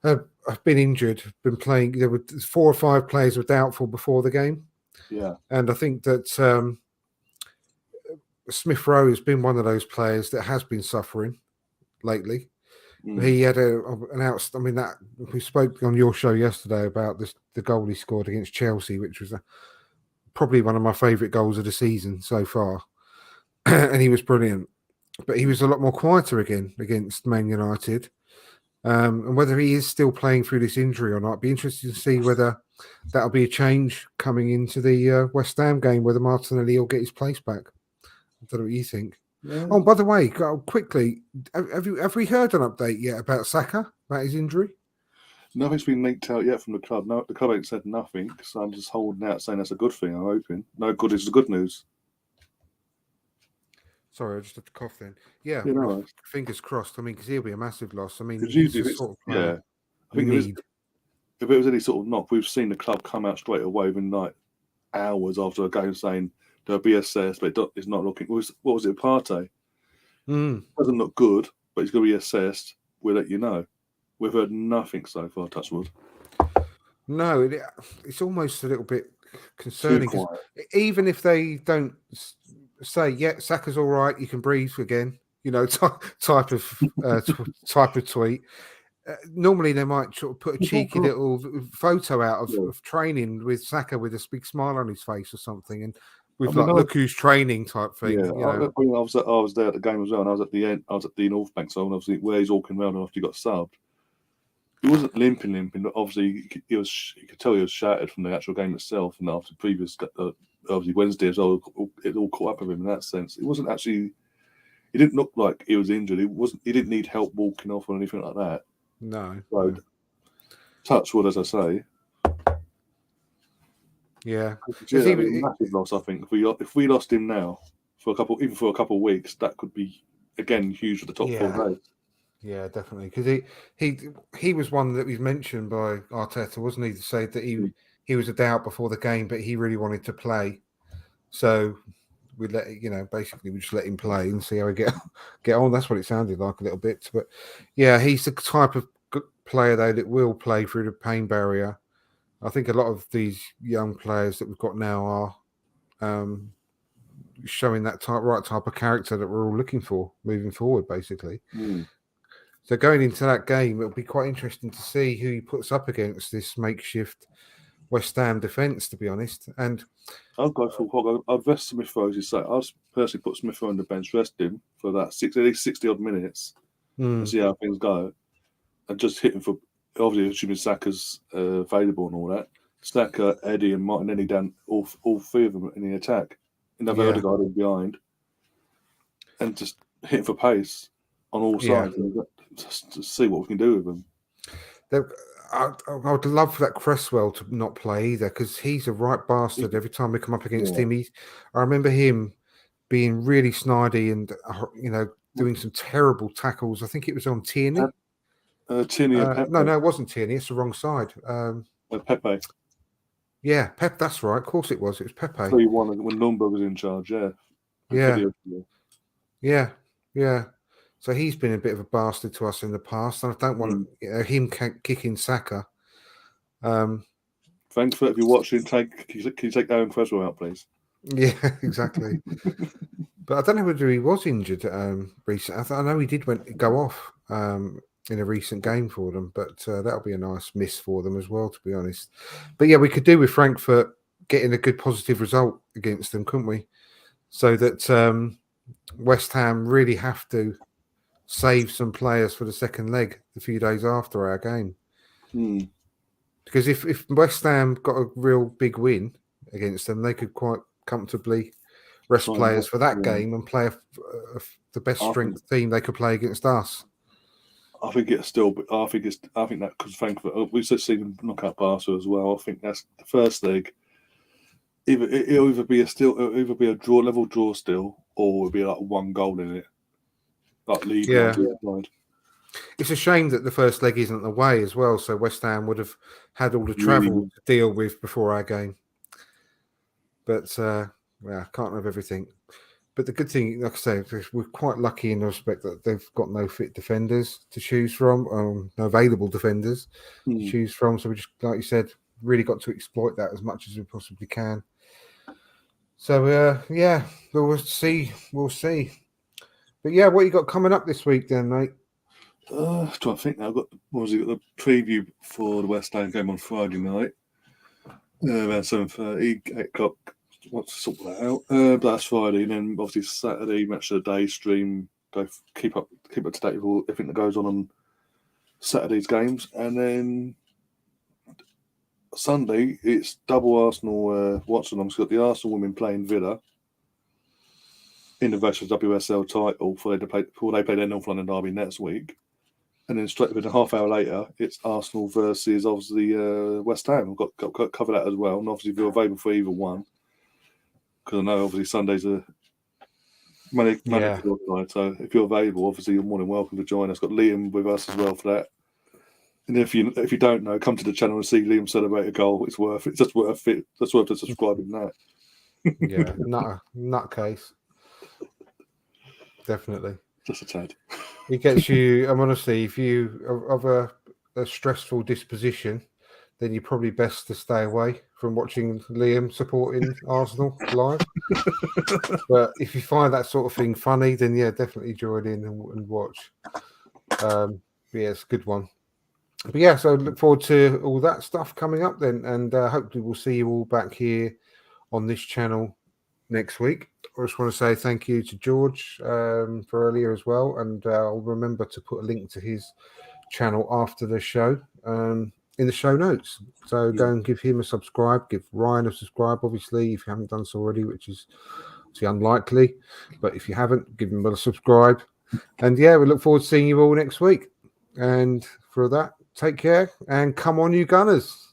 have been injured, been playing. There were 4 or 5 players were doubtful before the game. Yeah. And I think that Smith Rowe has been one of those players that has been suffering lately. He had that we spoke on your show yesterday about the goal he scored against Chelsea, which was probably one of my favourite goals of the season so far. And he was brilliant. But he was a lot more quieter again against Man United. And whether he is still playing through this injury or not, it'd be interesting to see whether that'll be a change coming into the West Ham game, whether Martinelli will get his place back. I don't know what you think. Yeah. Oh, by the way, quickly, have we heard an update yet about Saka, about his injury? Nothing's been leaked out yet from the club. No, the club ain't said nothing, so I'm just holding out saying that's a good thing, I'm hoping. No good is the good news. Sorry, I just had to cough then. Yeah, fingers crossed. I mean, because he'll be a massive loss. I mean, he's the sort of player I think if it was any sort of knock, we've seen the club come out straight away within like hours after a game saying there'll be assessed, but it's not looking. What was it, Partey? Doesn't look good, but he's going to be assessed. We'll let you know. We've heard nothing so far, touch wood. No, it's almost a little bit concerning. Even if they don't say, Saka's all right, you can breathe again, type of type of tweet. Normally, they might sort of put a cheeky little photo out of training with Saka with a big smile on his face or something, and with look who's training type thing. Yeah, I was there at the game as well, and I was at the end. I was at the North Bank, so obviously where he's walking around after he got subbed. He wasn't limping, but obviously you could tell he was shattered from the actual game itself, and after previous, obviously Wednesday as well, it all caught up with him in that sense. It wasn't actually. He didn't look like he was injured. He didn't need help walking off or anything like that. No. So, touch wood, as I say. Yeah. Massive loss, I think. If we lost him now for a couple of weeks, that could be again huge for the top 4 days. Yeah, definitely. Because he was one that was mentioned by Arteta, wasn't he? To say that he was a doubt before the game, but he really wanted to play. So we basically we just let him play and see how he get on. That's what it sounded like a little bit. But yeah, he's the type of player though that will play through the pain barrier. I think a lot of these young players that we've got now are showing that right type of character that we're all looking for moving forward, basically. So going into that game, it'll be quite interesting to see who he puts up against this makeshift West Ham defence, to be honest. And I'll go for I'd rest Smith Rowe, as you say. I'll personally put Smith Rowe on the bench, rest him for that at least 60 odd minutes and see how things go. And just hit him for, obviously, assuming Saka's available and all that. Saka, Eddie, and Martinelli down, all 3 of them in the attack. And have Odegaard in behind. And just hit him for pace on all sides. And just to see what we can do with them. I would love for that Cresswell to not play either, because he's a right bastard every time we come up against him. I remember him being really snidey and doing some terrible tackles. I think it was on Tierney. Tierney and Pepe. No, it wasn't Tierney. It's the wrong side. Pepe. Yeah, Pep. That's right. Of course it was. It was Pepe. 3-1 when Lundberg was in charge. Yeah. So he's been a bit of a bastard to us in the past, and I don't want him kicking Saka. Frankfurt, if you're watching, can you take Aaron Cresswell out, please? Yeah, exactly. But I don't know whether he was injured recently. I know he did go off in a recent game for them, but that'll be a nice miss for them as well, to be honest. But yeah, we could do with Frankfurt getting a good positive result against them, couldn't we? So that West Ham really have to save some players for the second leg a few days after our game. Because if West Ham got a real big win against them, they could quite comfortably rest players for that game and play the best strength team they could play against us. I think it's still. I think that because Frankfurt, we've just seen them knock out Barca as well. I think that's the first leg. It'll either be a level draw still, or it'll be like 1 goal in it. Like lead. It's a shame that the first leg isn't away as well, so West Ham would have had all the travel to deal with before our game. But can't have everything. But the good thing, like I say, we're quite lucky in the respect that they've got no fit defenders to choose from, no available defenders to choose from. So we just, like you said, really got to exploit that as much as we possibly can. So we'll see. But yeah, what you got coming up this week then, mate? I think now I've got the preview for the West Ham game on Friday night, around 7:30, 8 o'clock. Want to sort that out. That's Friday, and then obviously Saturday match of the day stream. Keep up to date with everything that goes on Saturday's games, and then Sunday it's double Arsenal Watson. I've got the Arsenal women playing Villa in the versus WSL title before they play their North London derby next week. And then straight within a half hour later, it's Arsenal versus obviously West Ham. We've got to cover that as well. And obviously, if you're available for either one, because I know obviously Sundays are Monday night. So if you're available, obviously you're more than welcome to join us. Got Liam with us as well for that. And if you don't know, come to the channel and see Liam celebrate a goal. It's worth it. Just worth it. That's worth subscribing that. Yeah, nutcase. Definitely. Just a tad. It gets you. I'm honestly, if you are of a stressful disposition, then you're probably best to stay away from watching Liam supporting Arsenal live. But if you find that sort of thing funny, then yeah, definitely join in and watch. Yeah, it's a good one. But yeah, so look forward to all that stuff coming up then, and hopefully we'll see you all back here on this channel next week. I just want to say thank you to George for earlier as well, and I'll remember to put a link to his channel after the show in the show notes. So go and give him a subscribe, give Ryan a subscribe, obviously, if you haven't done so already, which is obviously unlikely. But if you haven't, give him a subscribe. And yeah, we look forward to seeing you all next week. And for that, take care and come on, you Gunners.